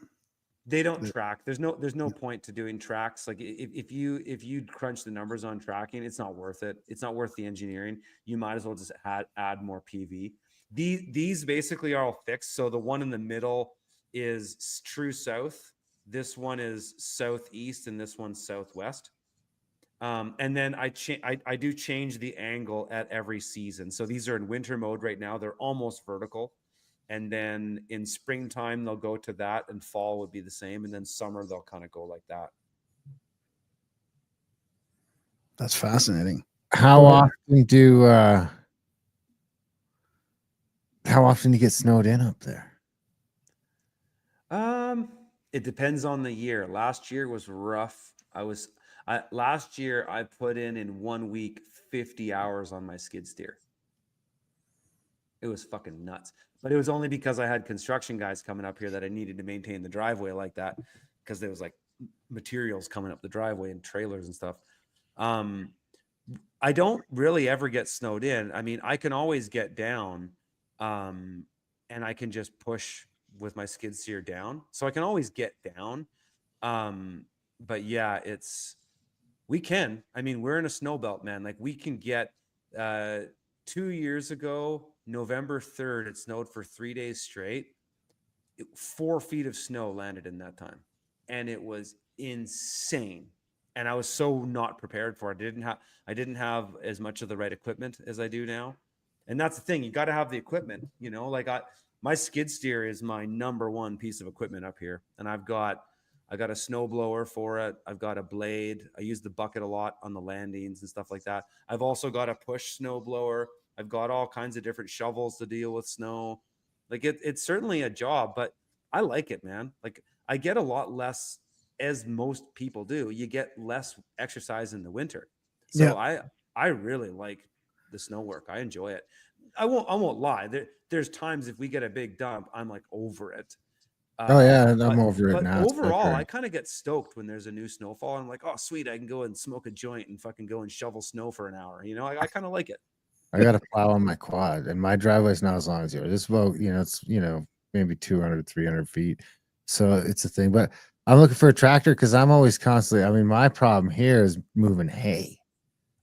They don't track. There's no point to doing tracks. Like if you crunch the numbers on tracking, it's not worth it. It's not worth the engineering. You might as well just add more PV. These basically are all fixed. So the one in the middle is true south. This one is southeast, and this one's southwest. And then I do change the angle at every season. So these are in winter mode right now. They're almost vertical. And then in springtime, they'll go to that, and fall would be the same. And then summer, they'll kind of go like that. That's fascinating. How often do you get snowed in up there? It depends on the year. Last year was rough. Last year I put in 1 week 50 hours on my skid steer. It was fucking nuts. But it was only because I had construction guys coming up here that I needed to maintain the driveway like that, because there was like materials coming up the driveway and trailers and stuff. I don't really ever get snowed in. I mean, I can always get down, and I can just push with my skid steer down. So I can always get down. But yeah, we can. I mean, we're in a snow belt, man. Like we can get 2 years ago, November 3rd, it snowed for 3 days straight. 4 feet of snow landed in that time. And it was insane. And I was so not prepared for it. I didn't have as much of the right equipment as I do now. And that's the thing. You got to have the equipment, like my skid steer is my number one piece of equipment up here. And I got a snow blower for it. I've got a blade. I use the bucket a lot on the landings and stuff like that. I've also got a push snow blower. I've got all kinds of different shovels to deal with snow. Like it's certainly a job, but I like it, man. Like I get a lot less, as most people do. You get less exercise in the winter. So yeah. I really like the snow work. I enjoy it. I won't lie. There's times if we get a big dump, I'm like over it. I'm over it now. But overall, I kind of get stoked when there's a new snowfall. I'm like, oh, sweet, I can go and smoke a joint and fucking go and shovel snow for an hour. I kind of like it. I got a plow on my quad, and my driveway's not as long as yours. This boat, it's maybe 200, 300 feet. So it's a thing. But I'm looking for a tractor because I'm always constantly. I mean, my problem here is moving hay.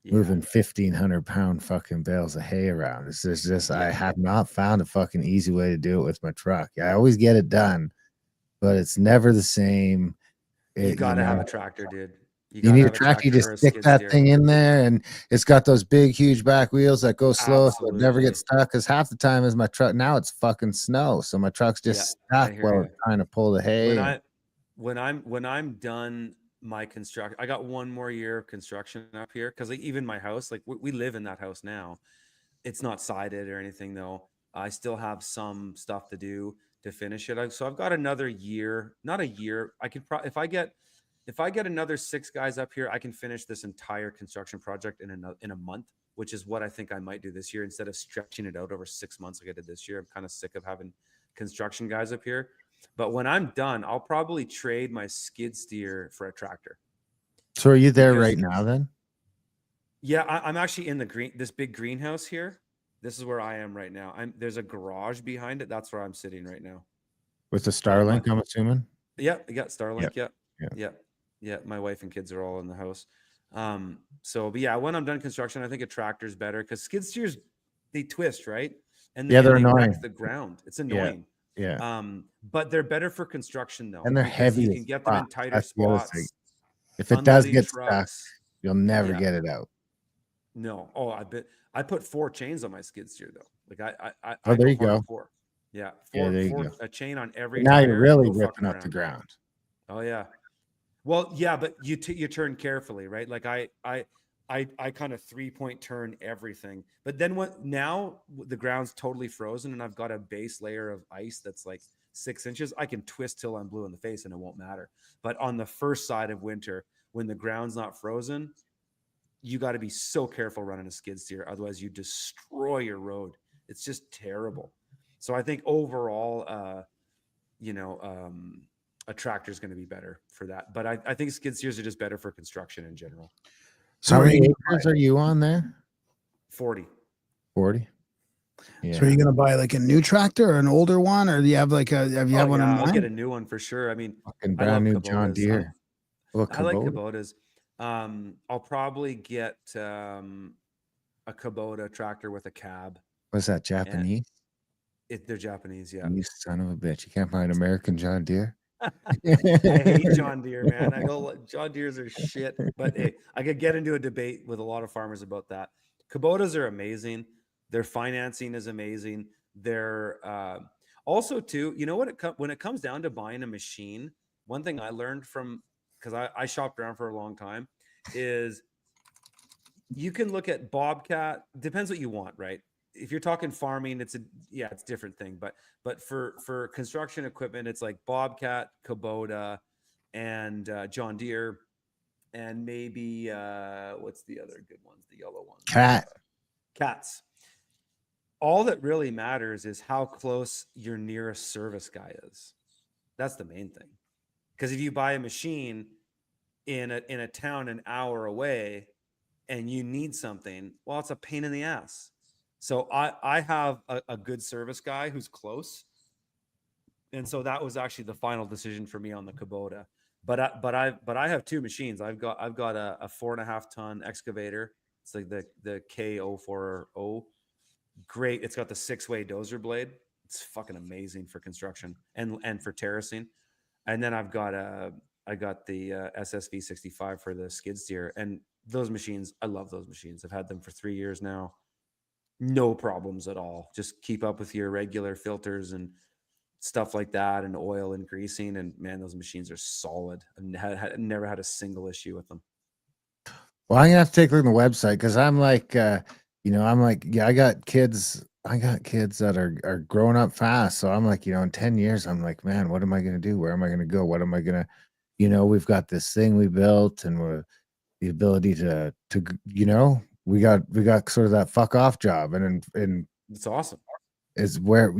Yeah. Moving 1,500-pound fucking bales of hay around. It's just I have not found a fucking easy way to do it with my truck. I always get it done, but it's never the same. You gotta have a tractor, dude. You need a tractor. You just stick that thing in there, and it's got those big, huge back wheels that go slow, so it never gets stuck. Because half the time is my truck. Now it's fucking snow, so my truck's just stuck while trying to pull the hay. When I'm done my construction, I got 1 more year of construction up here, because even my house, like we live in that house now. It's not sided or anything though. I still have some stuff to do to finish it. So I've got another year, not a year. I could probably, if I get another 6 guys up here, I can finish this entire construction project in a month, which is what I think I might do this year instead of stretching it out over 6 months like I did this year. I'm kind of sick of having construction guys up here. But when I'm done, I'll probably trade my skid steer for a tractor. So are you there right now then? Yeah, I'm actually in this big greenhouse here. This is where I am right now. There's a garage behind it. That's where I'm sitting right now. With the Starlink, I'm assuming? Yeah, you got Starlink. Yeah. Yeah, my wife and kids are all in the house. So, but yeah, when I'm done construction, I think a tractor's better because skid steers, they twist, right? And Yeah, they're they annoying. wreck the ground. It's Yeah. annoying. Yeah. But they're better for construction though, And they're because you heavy can as get them in fuck. tighter That's the other thing. spots. If it does Unloading get stuck, trucks. you'll never Yeah. get it out. No. Oh, I put 4 chains on my skid steer though. Like I Oh, there go you go. hardcore. Yeah. Yeah, there you go. A chain on every Now tire. you're really no ripping fucking up the around. ground. Oh yeah. Well, yeah, but you turn carefully, right? Like I kind of 3-point turn everything. But then now the ground's totally frozen and I've got a base layer of ice that's like 6 inches. I can twist till I'm blue in the face and it won't matter. But on the first side of winter, when the ground's not frozen, you got to be so careful running a skid steer. Otherwise you destroy your road. It's just terrible. So I think overall, a tractor is going to be better for that. But I think skid steers are just better for construction in general. So How are many you, acres are you on there? 40. 40. Yeah. so are you going to buy like a new tractor or an older one, or do you have like have you had one in I'll get mind? a new one for sure. I mean, Fucking I love brand new John Kubotas. Deere. Well, I like Kubota. Kubotas. I'll probably get a Kubota tractor with a cab. Was that Japanese? They're Japanese, yeah. You son of a bitch. You can't buy an American John Deere. I hate John Deere, man. I go, John Deere's are shit. But hey, I could get into a debate with a lot of farmers about that. Kubotas are amazing. Their financing is amazing. They're also too, you know what? When it comes down to buying a machine, one thing I learned from, because I shopped around for a long time, is you can look at Bobcat. Depends what you want, right? If you're talking farming, it's a different thing. But for construction equipment, it's like Bobcat, Kubota, and John Deere, and maybe what's the other good ones? The yellow ones. Cats. All that really matters is how close your nearest service guy is. That's the main thing. Because if you buy a machine in a town an hour away and you need something, well, it's a pain in the ass. So I have a good service guy who's close. And so that was actually the final decision for me on the Kubota. But I have 2 machines. I've got a 4.5 ton excavator. It's like the K040. Great. It's got the 6-way dozer blade. It's fucking amazing for construction and for terracing. And then I got the SSV 65 for the skid steer. And those machines, I love those machines. I've had them for 3 years now. No problems at all. Just keep up with your regular filters and stuff like that, and oil and greasing. And man, those machines are solid. I've never had a single issue with them. Well, I'm gonna have to take a look at the website because I'm like, yeah, I got kids that are growing up fast. So I'm like, in 10 years, I'm like, man, what am I gonna do? Where am I gonna go? What am I gonna, we've got this thing we built and we're the ability to we got sort of that fuck off job, and it's awesome. Is where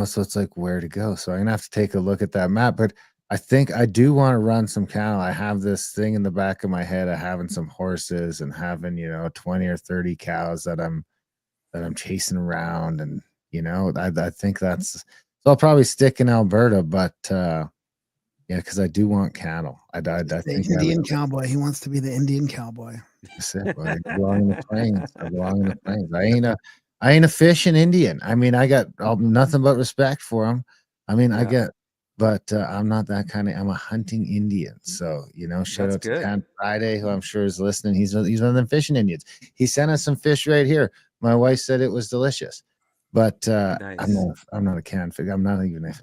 so it's like where to go. So I'm gonna have to take a look at that map. But I think I do want to run some cattle. I have this thing in the back of my head of having some horses and having 20 or 30 cows that I'm chasing around, and I think that's so. I'll probably stick in Alberta, but yeah, because I do want cattle. I think Indian cowboy. He wants to be the Indian cowboy. That's it, buddy. I belong in the plains. I belong in the plains. I ain't a fishing Indian. I mean, I got nothing but respect for them. I mean, yeah. But I'm not that kind of. I'm a hunting Indian. So shout out to Ken Friday, who I'm sure is listening. He's one of them fishing Indians. He sent us some fish right here. My wife said it was delicious, but nice. I'm not a canned fish. I'm not even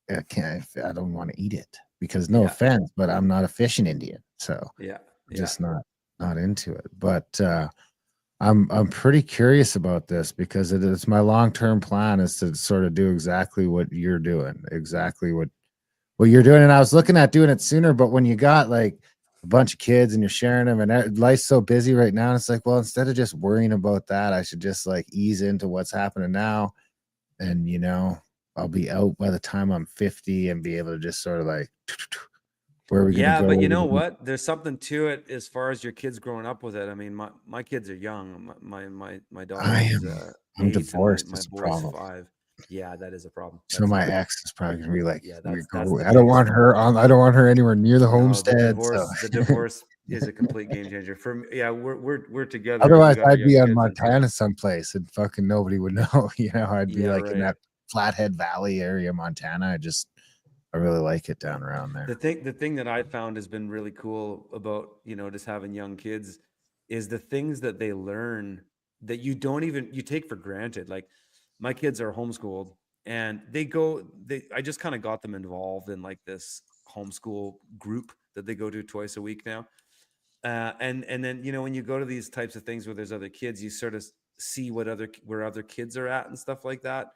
a can. I don't want to eat it because no offense, but I'm not a fishing Indian. So just not into it. But I'm pretty curious about this because it's my long-term plan is to sort of do exactly what you're doing, exactly what you're doing. And I was looking at doing it sooner, but when you got like a bunch of kids and you're sharing them and life's so busy right now, it's like, well, instead of just worrying about that, I should just like ease into what's happening now. And, I'll be out by the time I'm 50 and be able to just sort of like, where are we going to go? But you know what? There's something to it as far as your kids growing up with it. I mean, my kids are young. My daughter is I'm divorced. my boy's 5. Yeah, that is a problem. So my ex is probably gonna be like, Yeah, "We that's go- the I don't biggest want her problem. on. I don't want her anywhere near the No, homestead." So the divorce is a complete game changer for me. Yeah, we're together. We otherwise, got our I'd young be on kids, and Montana someplace, and fucking nobody would know. You know, I'd be yeah, like in right. that Flathead Valley area, Montana. I really like it down around there. The thing that I found has been really cool about, just having young kids is the things that they learn that you take for granted. Like my kids are homeschooled, and I just kind of got them involved in like this homeschool group that they go to twice a week now. And then, when you go to these types of things where there's other kids, you sort of see where other kids are at and stuff like that.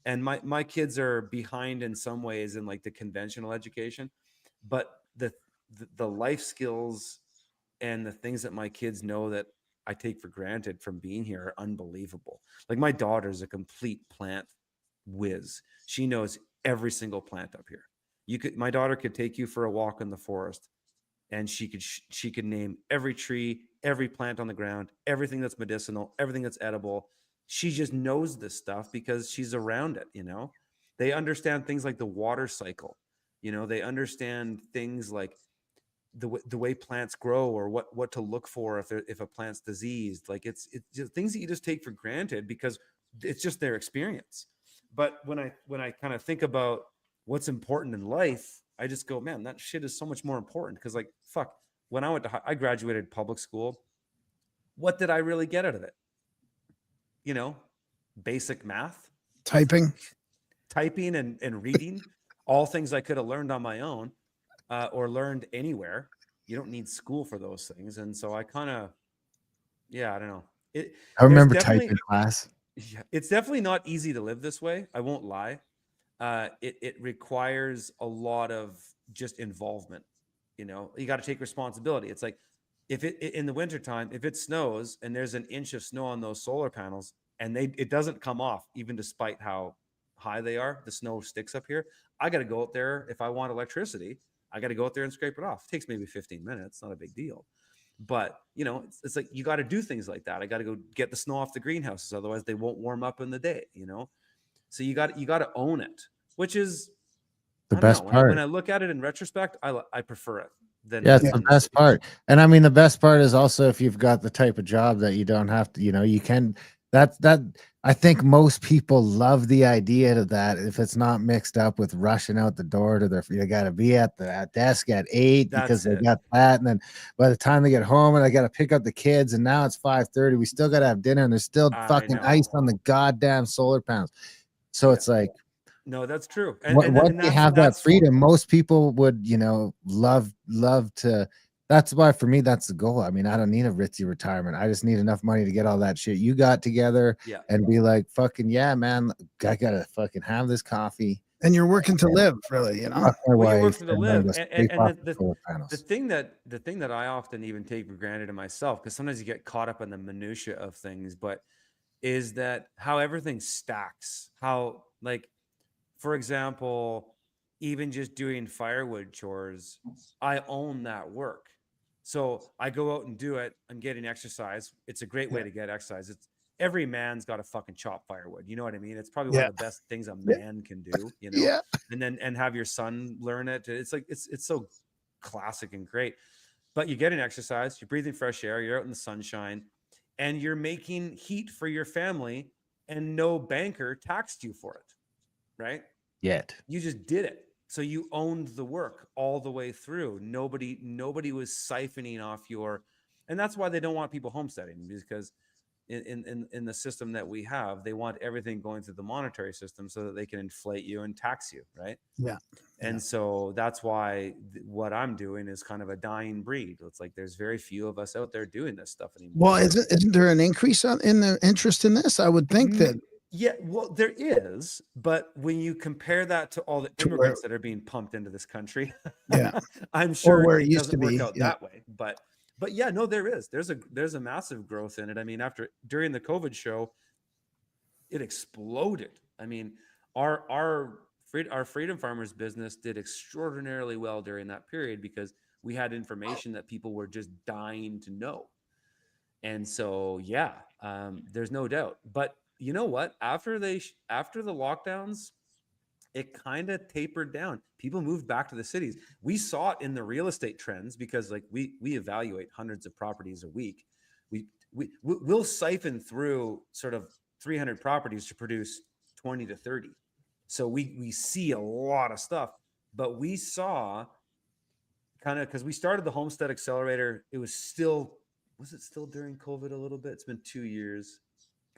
And my kids are behind in some ways in like the conventional education, but the life skills and the things that my kids know that I take for granted from being here are unbelievable. Like my daughter's a complete plant whiz. She knows every single plant up here. My daughter could take you for a walk in the forest, and she could name every tree, every plant on the ground, everything that's medicinal, everything that's edible. She just knows this stuff because she's around it. They understand things like the water cycle. They understand things like the way plants grow, or what to look for if a plant's diseased. Like it's just things that you just take for granted because it's just their experience. But when I kind of think about what's important in life, I just go, man, that shit is so much more important. Because like, fuck, when I graduated public school, what did I really get out of it? Basic math, Typing. typing, and reading, all things I could have learned on my own, or learned anywhere. You don't need school for those things. And so I kind of, yeah, I don't know. I There's remember definitely, typing class. yeah, it's definitely not easy to live this way. I won't lie. It requires a lot of just involvement. You got to take responsibility. It's like if in the wintertime, if it snows and there's an inch of snow on those solar panels and it doesn't come off, even despite how high they are, the snow sticks up here. I got to go out there. If I want electricity, I got to go out there and scrape it off. It takes maybe 15 minutes, not a big deal. But it's like you got to do things like that. I got to go get the snow off the greenhouses, otherwise they won't warm up in the day. So you got to own it, which is, The I don't best know. part. When I look at it in retrospect, I prefer it than Yeah, it's the than- best part. And I mean, the best part is also if you've got the type of job that you don't have to, you can, that I think most people love the idea of that. If it's not mixed up with rushing out the door to they got to be at the desk at 8 because That's they it. got that. And then by the time they get home and I got to pick up the kids and now it's 5:30, we still got to have dinner and there's still I fucking know. ice on the goddamn solar panels. So Yeah. it's like, No, that's true. once they have that freedom, most people would, love to. That's why for me, that's the goal. I mean, I don't need a ritzy retirement. I just need enough money to get all that shit you got together Yeah. and be like, fucking yeah, man, I gotta fucking have this coffee. And you're working to live, really, Fuck my Well, you're wife, working to and then live. just And scrape off the solar panels. the thing that I often even take for granted in myself, because sometimes you get caught up in the minutia of things, but is that how everything stacks. How, like, for example, even just doing firewood chores, I own that work. So I go out and do it. I'm getting exercise. It's a great way to get exercise. It's every man's got to fucking chop firewood. You know what I mean? It's probably one of the best things a man can do, Yeah. and have your son learn it. It's like, it's so classic and great, but you're getting exercise, you're breathing fresh air, you're out in the sunshine, and you're making heat for your family, and no banker taxed you for it, right? Yet. You just did it. So you owned the work all the way through. Nobody was siphoning off and that's why they don't want people homesteading, because in the system that we have, they want everything going through the monetary system so that they can inflate you and tax you, right? Yeah. And so that's why what I'm doing is kind of a dying breed. It's like there's very few of us out there doing this stuff anymore. Well, isn't there an increase in the interest in this? I would think that. Yeah, well, there is, but when you compare that to all the immigrants that are being pumped into this country, Yeah, I'm sure where it it used to doesn't work be, out yeah. that way. But yeah, no, there is. There's a massive growth in it. I mean, during the COVID show, it exploded. I mean, our Freedom Farmers business did extraordinarily well during that period because we had information that people were just dying to know. And so, yeah, there's no doubt. But you know what? After after the lockdowns, it kind of tapered down. People moved back to the cities. We saw it in the real estate trends because like we evaluate hundreds of properties a week. We'll siphon through sort of 300 properties to produce 20 to 30. So we see a lot of stuff, but we saw kind of, because we started the Homestead Accelerator. It was still, was it still during COVID a little bit? It's been 2 years.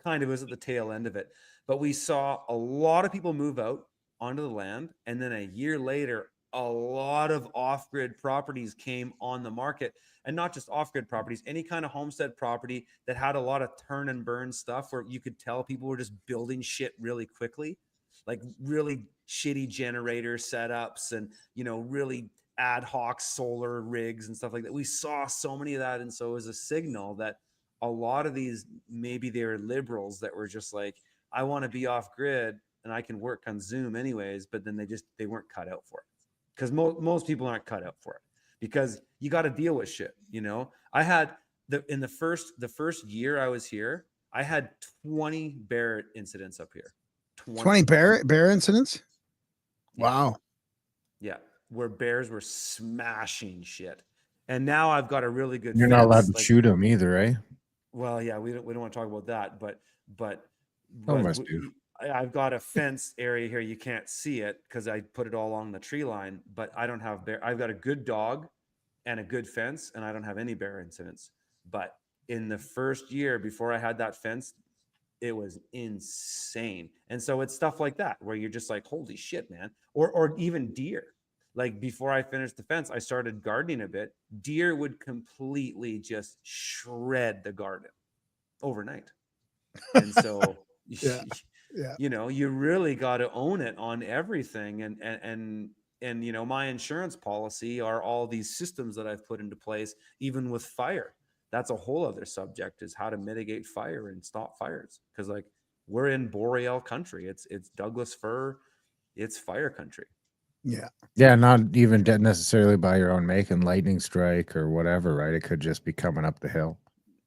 Kind of was at the tail end of it. But we saw a lot of people move out onto the land. And then a year later, a lot of off-grid properties came on the market. And not just off-grid properties, any kind of homestead property that had a lot of turn and burn stuff where you could tell people were just building shit really quickly, like really shitty generator setups and, you know, really ad hoc solar rigs and stuff like that. We saw so many of that. And so it was a signal that a lot of these, maybe they were liberals that were just like, I want to be off grid and I can work on Zoom anyways, but then they weren't cut out for it. Because most people aren't cut out for it because you got to deal with shit. You know, I had in the first year I was here, I had 20 bear incidents up here. 20 bear incidents. Wow. Yeah, where bears were smashing shit. And now I've got a really good. You're not allowed to shoot them either, right? Well, yeah, we don't want to talk about that, but I've got a fence area here. You can't see it because I put it all along the tree line, but I don't have bear. I've got a good dog and a good fence, and I don't have any bear incidents. But in the first year before I had that fence, it was insane. And so it's stuff like that where you're just like, holy shit, man. Or even deer. Like before I finished the fence, I started gardening a bit. Deer would completely just shred the garden overnight. And so yeah. You know, you really got to own it on everything. And you know, my insurance policy are all these systems that I've put into place, even with fire. That's a whole other subject, is how to mitigate fire and stop fires. Because like we're in boreal country. It's Douglas fir, it's fire country. Yeah. Yeah, not even necessarily by your own making, lightning strike or whatever, right? It could just be coming up the hill.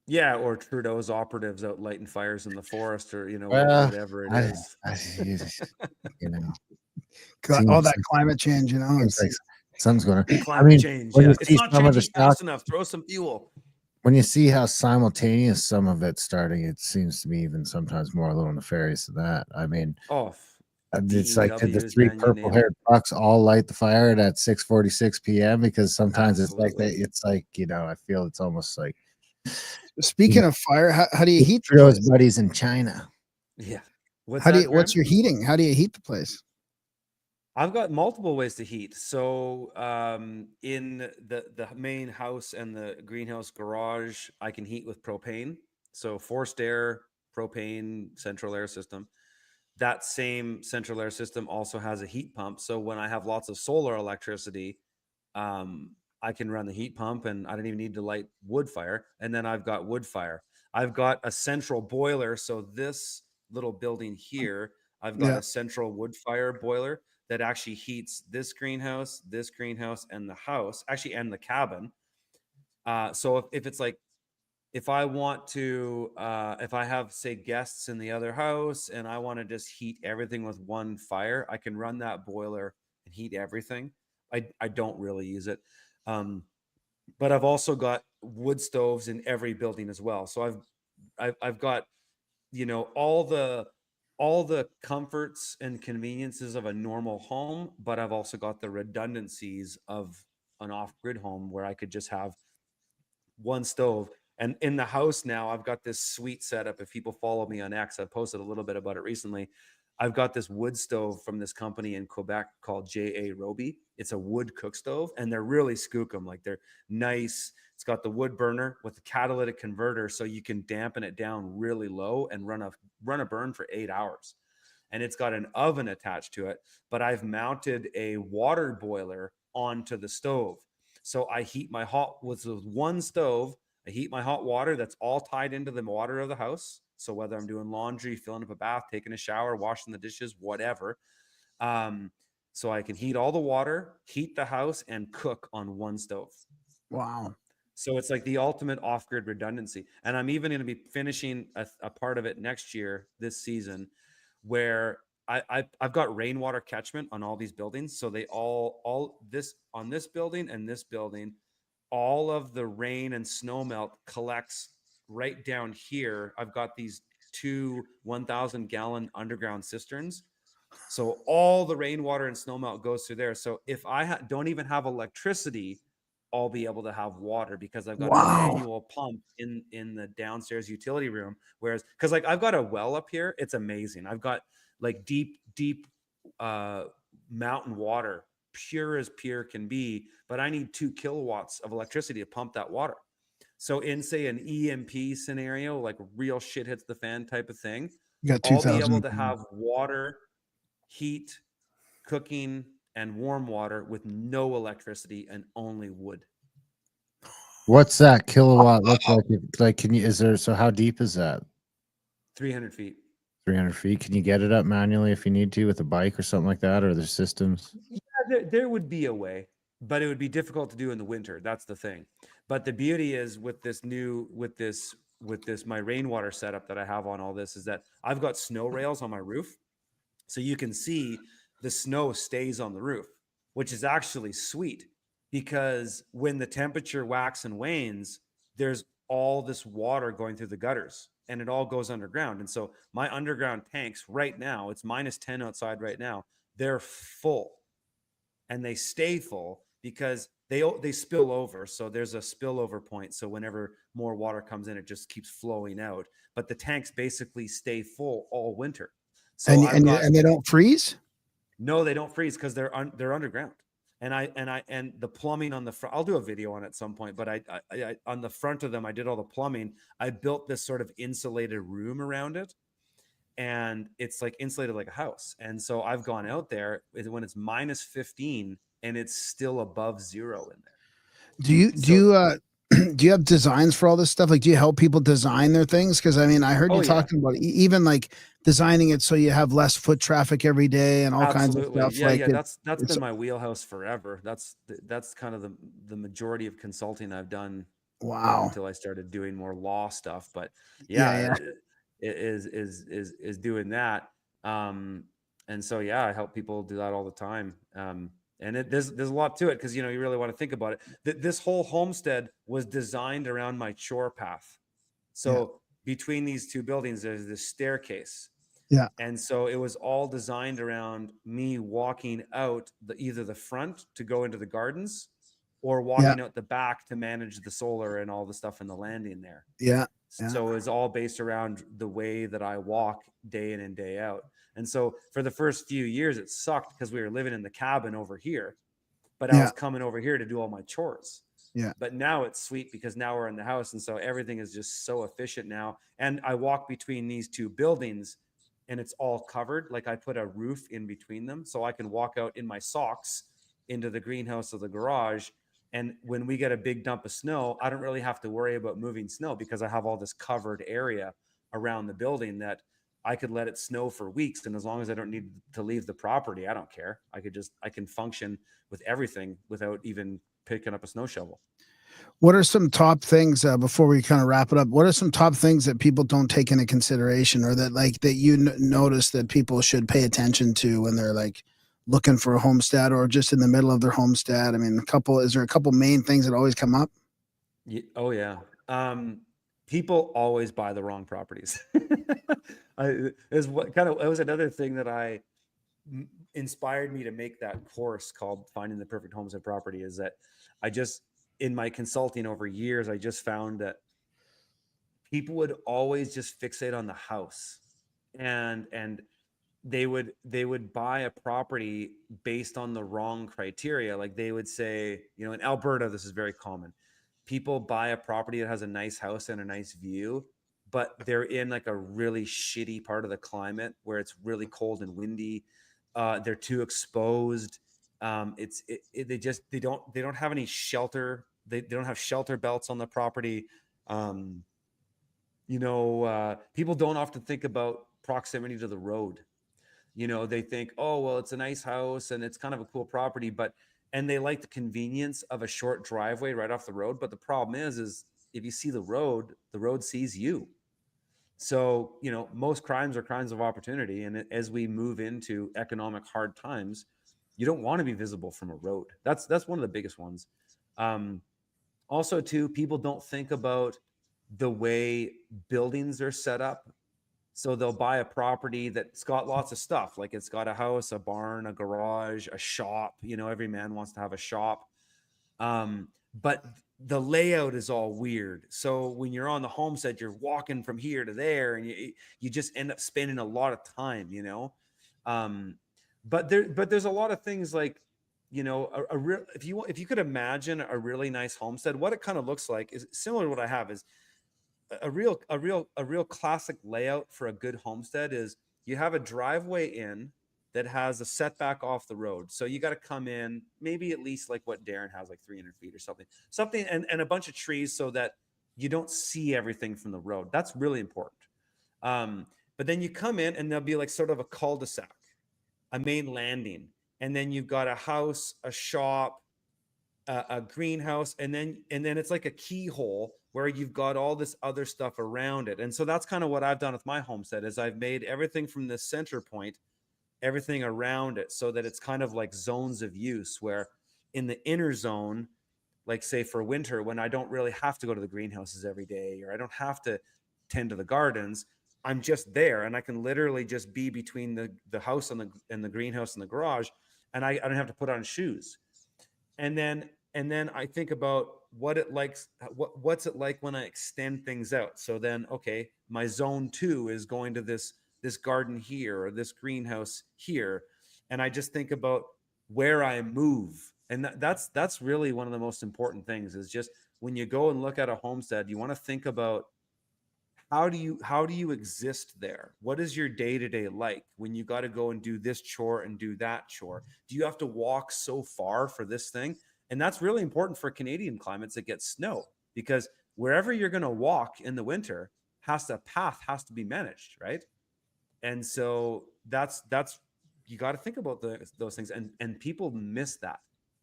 Yeah, or Trudeau's operatives out lighting fires in the forest, or you know, whatever it is. You know, all that climate change, you know, it's like something's going to. Climate change. Yeah, it's not changing fast enough. Throw some fuel. When you see how simultaneous some of it's starting, it seems to me even sometimes more a little nefarious than that. I mean, it's like the three purple-haired fucks all light the fire at 6:46 p.m. because sometimes it's like that. It's like, you know, I feel it's almost like. Speaking of fire, how do you heat those buddies in China? Yeah. What's your heating? How do you heat the place? I've got multiple ways to heat. So in the main house and the greenhouse garage, I can heat with propane. So forced air, propane, central air system. That same central air system also has a heat pump. So when I have lots of solar electricity, I can run the heat pump and I don't even need to light wood fire. And then I've got wood fire. I've got a central boiler. So this little building here, I've got a central wood fire boiler that actually heats this greenhouse, and the house, actually, and the cabin. So if it's like, if I want to, if I have, say, guests in the other house and I want to just heat everything with one fire, I can run that boiler and heat everything. I don't really use it. But I've also got wood stoves in every building as well. So I've got, you know, all the comforts and conveniences of a normal home, but I've also got the redundancies of an off-grid home where I could just have one stove. And in the house now, I've got this sweet setup. If people follow me on X, I've posted a little bit about it recently. I've got this wood stove from this company in Quebec called J.A. Roby. It's a wood cook stove, and they're really skookum. Like, they're nice. It's got the wood burner with the catalytic converter, so you can dampen it down really low and run a burn for 8 hours. And it's got an oven attached to it, but I've mounted a water boiler onto the stove. So I heat my hot with one stove. I heat my hot water that's all tied into the water of the house. So whether I'm doing laundry, filling up a bath, taking a shower, washing the dishes, whatever. So I can heat all the water, heat the house, and cook on one stove. Wow. So it's like the ultimate off-grid redundancy. And I'm even going to be finishing a part of it next year, this season, where I've got rainwater catchment on all these buildings. So they all this on this building and this building, all of the rain and snow melt collects right down here. I've got these two 1,000 gallon underground cisterns. So all the rainwater and snowmelt goes through there. So if I don't even have electricity, I'll be able to have water because I've got a Wow. manual pump in the downstairs utility room. Whereas, because like I've got a well up here, it's amazing. I've got like deep mountain water, pure as pure can be, but I need 2 kilowatts of electricity to pump that water. So in say an EMP scenario, like real shit hits the fan type of thing, You got I'll be able 2,000. to have water, heat, cooking, and warm water with no electricity and only wood. What's that kilowatt look like? Like, can you, is there, so how deep is that? 300 feet. 300 feet. Can you get it up manually if you need to with a bike or something like that? Or there's systems? Yeah, there would be a way, but it would be difficult to do in the winter. That's the thing. But the beauty is with this my rainwater setup that I have on all this is that I've got snow rails on my roof. So you can see the snow stays on the roof, which is actually sweet because when the temperature waxes and wanes, there's all this water going through the gutters and it all goes underground. And so my underground tanks right now, it's -10 outside right now, they're full and they stay full because they spill over. So there's a spillover point. So whenever more water comes in, it just keeps flowing out. But the tanks basically stay full all winter. So And I've got and they don't freeze? no, they don't freeze because they're underground. And the plumbing on the front, I'll do a video on it at some point, but I on the front of them, I did all the plumbing. I built this sort of insulated room around it, and it's like insulated like a house. And so I've gone out there when it's -15 and it's still above 0 in there. Do So you do you have designs for all this stuff? Like, do you help people design their things? Because I mean, I heard oh you yeah, talking about even like designing it so you have less foot traffic every day and all kinds of absolutely. stuff. Yeah, Like yeah, that's it's been my wheelhouse forever. That's kind of the majority of consulting I've done up wow. until I started doing more law stuff. But Yeah, yeah, yeah. it is doing that. And so yeah, I help people do that all the time. And there's a lot to it because you really want to think about it. This whole homestead was designed around my chore path. Yeah. So between these two buildings, there's this staircase. Yeah. And so it was all designed around me walking out either the front to go into the gardens or Yeah. walking out the back to manage the solar and all the stuff in the landing there. Yeah. Yeah. So it's all based around the way that I walk day in and day out. And so for the first few years, it sucked because we were living in the cabin over here, but I Yeah. was coming over here to do all my chores. Yeah. But now it's sweet because now we're in the house. And so everything is just so efficient now. And I walk between these two buildings and it's all covered. Like I put a roof in between them so I can walk out in my socks into the greenhouse of the garage. And when we get a big dump of snow, I don't really have to worry about moving snow because I have all this covered area around the building that I could let it snow for weeks. And as long as I don't need to leave the property, I don't care. I can function with everything without even picking up a snow shovel. What are some top things before we kind of wrap it up? What are some top things that people don't take into consideration, or that like that you notice that people should pay attention to when they're like looking for a homestead or just in the middle of their homestead? I mean, is there a couple main things that always come up? Oh yeah. People always buy the wrong properties. It was another thing that inspired me to make that course called Finding the Perfect Homestead Property, is that in my consulting over years, I just found that people would always just fixate on the house, and they would buy a property based on the wrong criteria. Like they would say, in Alberta, this is very common. People buy a property that has a nice house and a nice view, but they're in like a really shitty part of the climate where it's really cold and windy. They're too exposed. They don't have any shelter. They don't have shelter belts on the property. People don't often think about proximity to the road. They think, oh, well, it's a nice house and it's kind of a cool property, but and they like the convenience of a short driveway right off the road. But the problem is if you see the road sees you. So, you know, most crimes are crimes of opportunity. And as we move into economic hard times, you don't want to be visible from a road. That's one of the biggest ones. Also, too, people don't think about the way buildings are set up. So they'll buy a property that's got lots of stuff, like it's got a house, a barn, a garage, a shop. You know, every man wants to have a shop. But the layout is all weird. So when you're on the homestead, you're walking from here to there, and you just end up spending a lot of time, you know. But there's a lot of things like, you know, a real, if you could imagine a really nice homestead, what it kind of looks like is similar to what I have. Is a real classic layout for a good homestead is you have a driveway in that has a setback off the road. So you got to come in maybe at least like what Darren has, like 300 feet or something, and a bunch of trees so that you don't see everything from the road. That's really important. But then you come in and there'll be like sort of a cul-de-sac, a main landing, and then you've got a house, a shop, a greenhouse, and then it's like a keyhole where you've got all this other stuff around it. And so that's kind of what I've done with my homestead is I've made everything from the center point, everything around it, so that it's kind of like zones of use, where in the inner zone, like say for winter, when I don't really have to go to the greenhouses every day, or I don't have to tend to the gardens, I'm just there and I can literally just be between the house and the greenhouse and the garage, and I don't have to put on shoes. And then I think about what's it like when I extend things out. So then, okay, my zone 2 is going to this garden here or this greenhouse here, and I just think about where I move. And that's really one of the most important things, is just when you go and look at a homestead, you want to think about how do you exist there? What is your day-to-day like when you got to go and do this chore and do that chore? Do you have to walk so far for this thing? And that's really important for Canadian climates that get snow, because wherever you're going to walk in the winter path has to be managed, right? And so that's you got to think about those things, and people miss that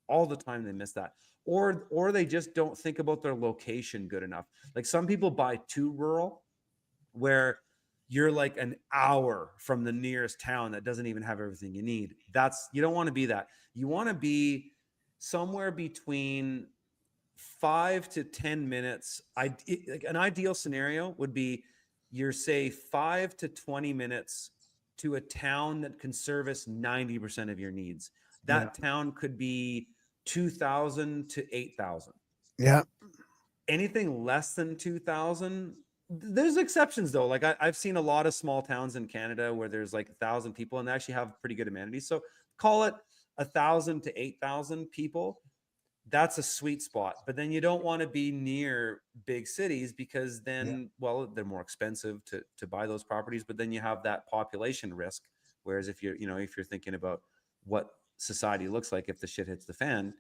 all the time. They miss that, or they just don't think about their location good enough. Like some people buy too rural, where you're like an hour from the nearest town that doesn't even have everything you need. You don't want to be that. You want to be somewhere between 5 to 10 minutes. Like an ideal scenario would be you're say 5 to 20 minutes to a town that can service 90% of your needs. That town could be 2,000 to 8,000. Yeah. Anything less than 2,000, there's exceptions though. Like I've seen a lot of small towns in Canada where there's like 1,000 people and they actually have pretty good amenities. So call it 1,000 to 8,000 people. That's a sweet spot. But then you don't want to be near big cities, because then, well, they're more expensive to buy those properties, but then you have that population risk. Whereas if you're thinking about what society looks like if the shit hits the fan,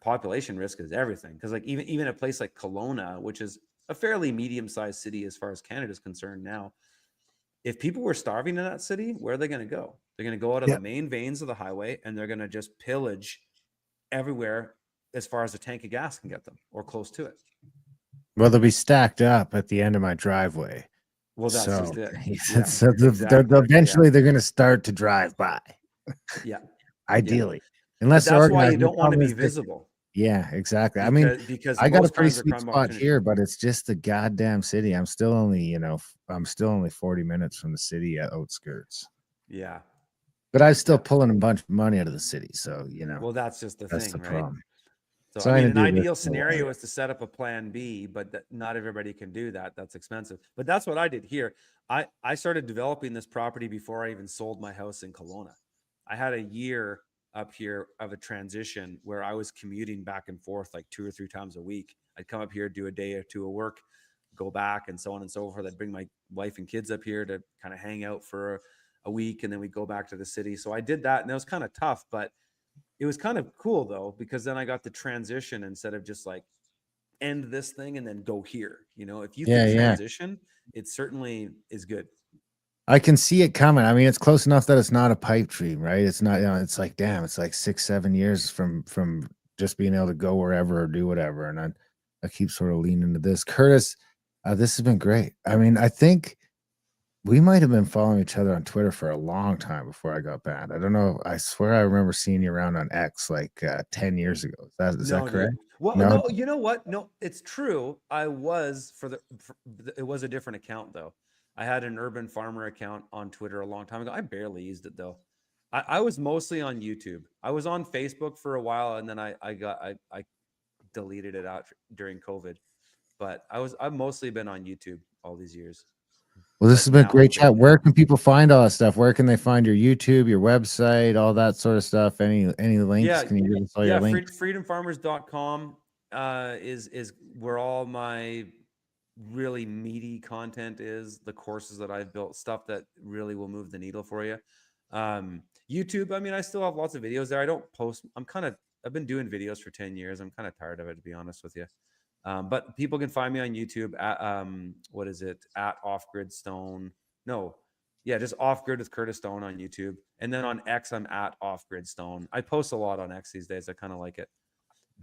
population risk is everything. Because like even a place like Kelowna, which is a fairly medium-sized city as far as Canada is concerned now, if people were starving in that city, where are they going to go? They're going to go out of the main veins of the highway, and they're going to just pillage everywhere as far as a tank of gas can get them, or close to it. Well, they'll be stacked up at the end of my driveway. Well, that's so, just it. Yeah, so eventually they're going to start to drive by. Yeah. Ideally. Unless that's why you don't want to be visible. Yeah, exactly. Because I got a pretty sweet spot here, but it's just the goddamn city. I'm still only 40 minutes from the city outskirts. Yeah. But I'm still pulling a bunch of money out of the city. So, Well, that's just the thing, right? Problem. So I mean, an ideal scenario is to set up a plan B, but not everybody can do that. That's expensive. But that's what I did here. I started developing this property before I even sold my house in Kelowna. I had a year up here of a transition where I was commuting back and forth like 2 or 3 times a week. I'd come up here, do a day or two of work, go back, and so on and so forth. I'd bring my wife and kids up here to kind of hang out for a week, and then we'd go back to the city. So I did that, and that was kind of tough, but it was kind of cool though, because then I got to transition instead of just like end this thing and then go here. If you can transition, it certainly is good. I can see it coming. I mean, it's close enough that it's not a pipe dream, right? It's not, it's like, damn, it's like 6-7 years from just being able to go wherever or do whatever. And I keep sort of leaning into this. Curtis, this has been great. I mean, I think we might have been following each other on Twitter for a long time before I got banned. I don't know. I swear I remember seeing you around on X like 10 years ago. Is that No, correct? dude. Well, No? no, you know what? No, it's true. I was it was a different account though. I had an Urban Farmer account on Twitter a long time ago. I barely used it though. I was mostly on YouTube. I was on Facebook for a while, and then I deleted it out during COVID. But I've mostly been on YouTube all these years. Well, this But has been a now great I'm chat. big Where now. can people find all that stuff? Where can they find your YouTube, your website, all that sort of stuff? Any links? Yeah, Can you give us all your links? freedomfarmers.com is where all my really meaty content is, the courses that I've built, stuff that really will move the needle for you. YouTube, I mean, I still have lots of videos there. I don't post. I've been doing videos for 10 years. I'm kind of tired of it, to be honest with you. But people can find me on YouTube at what is it, at Off Grid Stone? No, yeah, just Off Grid with Curtis Stone on YouTube. And then on X, I'm at Off Grid Stone. I post a lot on X these days. I kind of like it.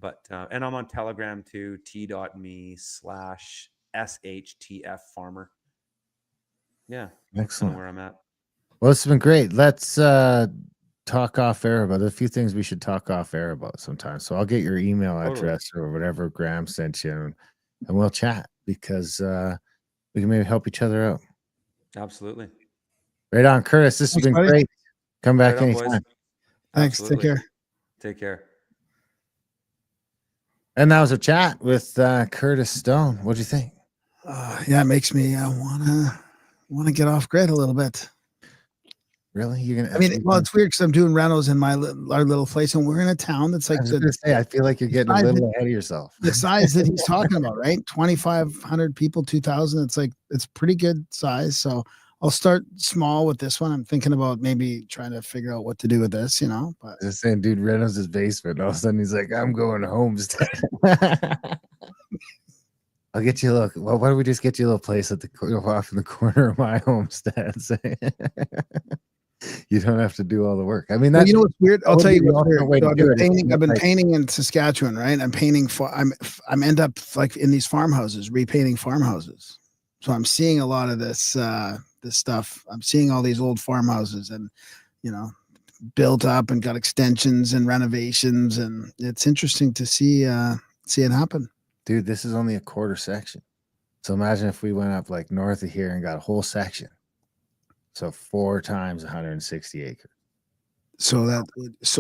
But and I'm on Telegram too, t.me/SHTF Farmer. Yeah, that's kind Excellent. of where I'm at. Well, this has been great. Let's talk off air about. There's a few things we should talk off air about sometimes. So I'll get your email Totally. address or whatever Graham sent you, and we'll chat because we can maybe help each other out. Absolutely. Right on, Curtis. This has Thanks, been buddy. great. Come back Right on, anytime. boys. Thanks. Absolutely. Take care. Take care. And that was a chat with Curtis Stone. What do you think? Yeah, it makes me wanna get off grid a little bit. Really? You're gonna? I mean, well, it's weird because I'm doing rentals in our little place, and we're in a town that's I like was gonna say, I feel like you're getting a size little ahead of yourself. the size that he's talking about, right? 2,500 people, 2,000. It's like it's pretty good size. So I'll start small with this one. I'm thinking about maybe trying to figure out what to do with this, But Just saying, dude, Reynolds' his basement. All of a sudden, he's like, "I'm going to Homestead." I'll get you a look. Well, why don't we just get you a little place at the off in the corner of my homestead? You don't have to do all the work. I mean, Well, that's you know what's weird? I'll would tell be you the what's weird. ultimate way to So do it is I've been like- painting in Saskatchewan, right? I'm painting I'm end up like in these farmhouses, repainting farmhouses. So I'm seeing a lot of this this stuff. I'm seeing all these old farmhouses and built up and got extensions and renovations, and it's interesting to see it happen. dude, this is only a quarter section. So imagine if we went up like north of here and got a whole section. So 4 times 160 acres. So Four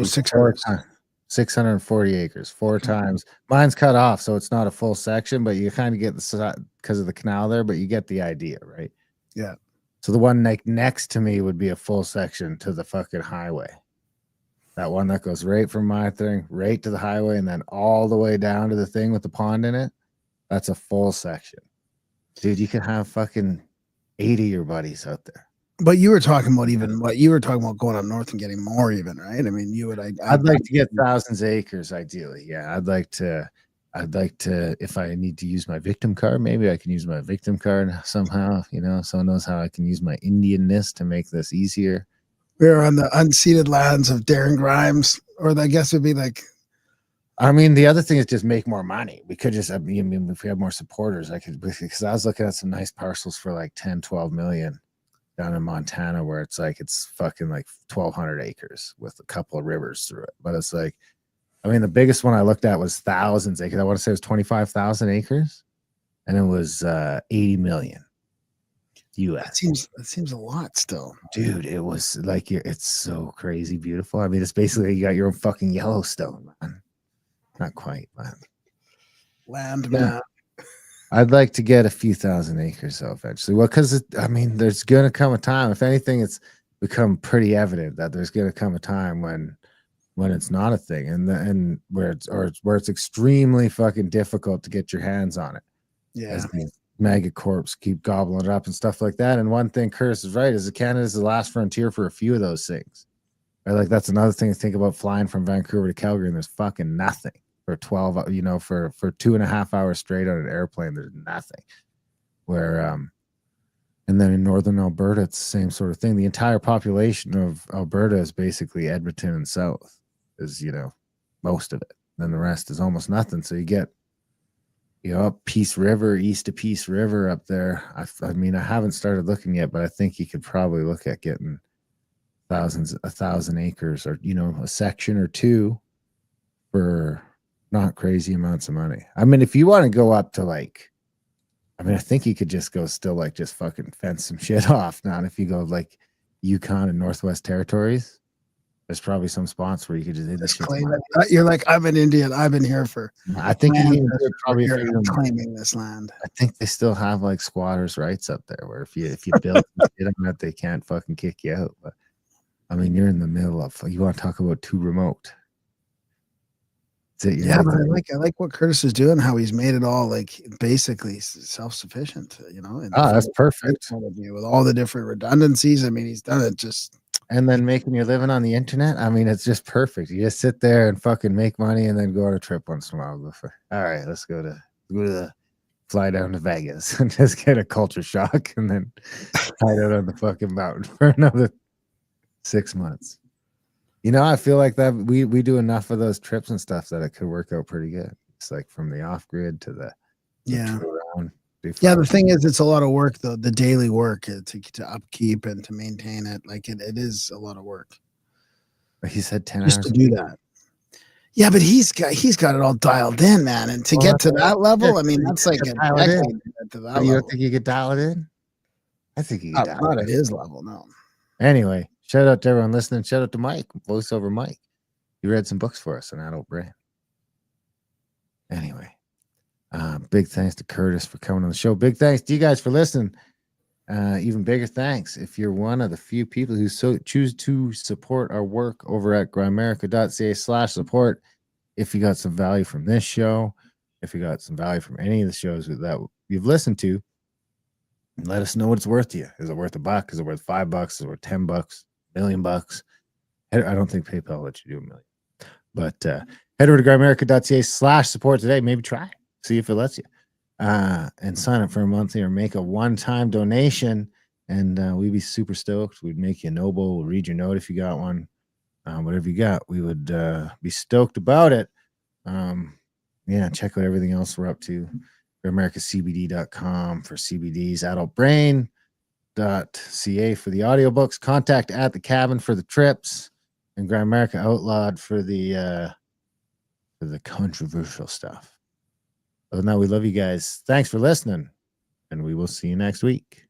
600. times 640 acres, 4 times. Mine's cut off, so it's not a full section, but you kind of get the because of the canal there, but you get the idea, right? Yeah. So the one like next to me would be a full section to the fucking highway. That one that goes right from my thing, right to the highway, and then all the way down to the thing with the pond in it. That's a full section. Dude, you can have fucking 80 of your buddies out there. But you were talking about going up north and getting more even, right? I mean, you would. I'd like to get thousands of acres, ideally. Yeah, I'd like to. If I need to use my victim card, maybe I can use my victim card somehow. Someone knows how I can use my Indianness to make this easier. We're on the unceded lands of Darren Grimes, or I guess it'd be like. I mean, the other thing is just make more money. We could just, I mean, if we have more supporters, because I was looking at some nice parcels for like 10, 12 million down in Montana, where it's fucking like 1,200 acres with a couple of rivers through it. But it's like, I mean, the biggest one I looked at was thousands acres. I want to say it was 25,000 acres, and it was 80 million US. That seems a lot still. Dude, it was like, it's so crazy beautiful. I mean, it's basically, you got your own fucking Yellowstone, man. Not quite, man. Land, Yeah. man. I'd like to get a few thousand acres though eventually. Well, because there's gonna come a time. If anything, it's become pretty evident that there's gonna come a time when it's not a thing, and where it's extremely fucking difficult to get your hands on it. Yeah. As these mega corps keep gobbling it up and stuff like that. And one thing Curtis is right is that Canada's the last frontier for a few of those things. Right? Like that's another thing to think about, flying from Vancouver to Calgary and there's fucking nothing. For 12, for 2.5 hours straight on an airplane, there's nothing. Where And then in northern Alberta, it's the same sort of thing. The entire population of Alberta is basically Edmonton and south, is, you know, most of it. Then the rest is almost nothing. So you get, you know, up Peace River, east of Peace River up there. I mean, I haven't started looking yet, but I think you could probably look at getting 1,000 acres, or, you know, a section or two for not crazy amounts of money. I mean, if you want to go up to like, I mean, I think you could just go still like just fucking fence some shit off. Now, if you go like Yukon and Northwest Territories, there's probably some spots where you could just hit the Just shit. claim it. You're like, I'm an Indian. I've been here for. I think you land can do it probably here, if I'm you- claiming this land. I think they still have like squatters' rights up there, where if you build some shit on it, they can't fucking kick you out. But I mean, you're in the middle of. You want to talk about too remote? Yeah, but I like what Curtis is doing. How he's made it all like basically self-sufficient. You know. And that's from a perfect. point of view, with all the different redundancies. I mean, he's done it just. And then making your living on the internet. I mean, it's just perfect. You just sit there and fucking make money, and then go on a trip once in a while. All right, let's go to fly down to Vegas and just get a culture shock, and then hide out on the fucking mountain for another 6 months. You know, I feel like that we do enough of those trips and stuff that it could work out pretty good. It's like from the off grid to the Yeah. trip around. Yeah, the thing is, it's a lot of work, though. The daily work to upkeep and to maintain it, like it is a lot of work He said 10 just hours to do that. Yeah, but he's got it all dialed in, man. And to get to that level, I mean, that's like a dial it in. decade to get to that You level. don't think you could dial it in? I think you could dial Not it at in. his level, no. Anyway, shout out to everyone listening. Shout out to Mike, voiceover Mike. He read some books for us on Adult Brain. Anyway, big thanks to Curtis for coming on the show. Big thanks to you guys for listening. Even bigger thanks if you're one of the few people who choose to support our work over at grimerica.ca/support. If you got some value from this show, if you got some value from any of the shows that you've listened to, let us know what it's worth to you. Is it worth $1? Is it worth $5? Is it worth $10? $1 million? I don't think PayPal lets you do $1 million. But head over to grimerica.ca/support today. Maybe try it. See if it lets you. And sign up for a monthly or make a one-time donation. And we'd be super stoked. We'd make you a noble. We'll read your note if you got one. Whatever you got, we would be stoked about it. Yeah, check out everything else we're up to. GrimericaCBD.com for CBDs, AdultBrain.ca for the audiobooks, Contact at the Cabin for the trips, and Grimerica Outlawed for the controversial stuff. Other than that, we love you guys. Thanks for listening, and we will see you next week.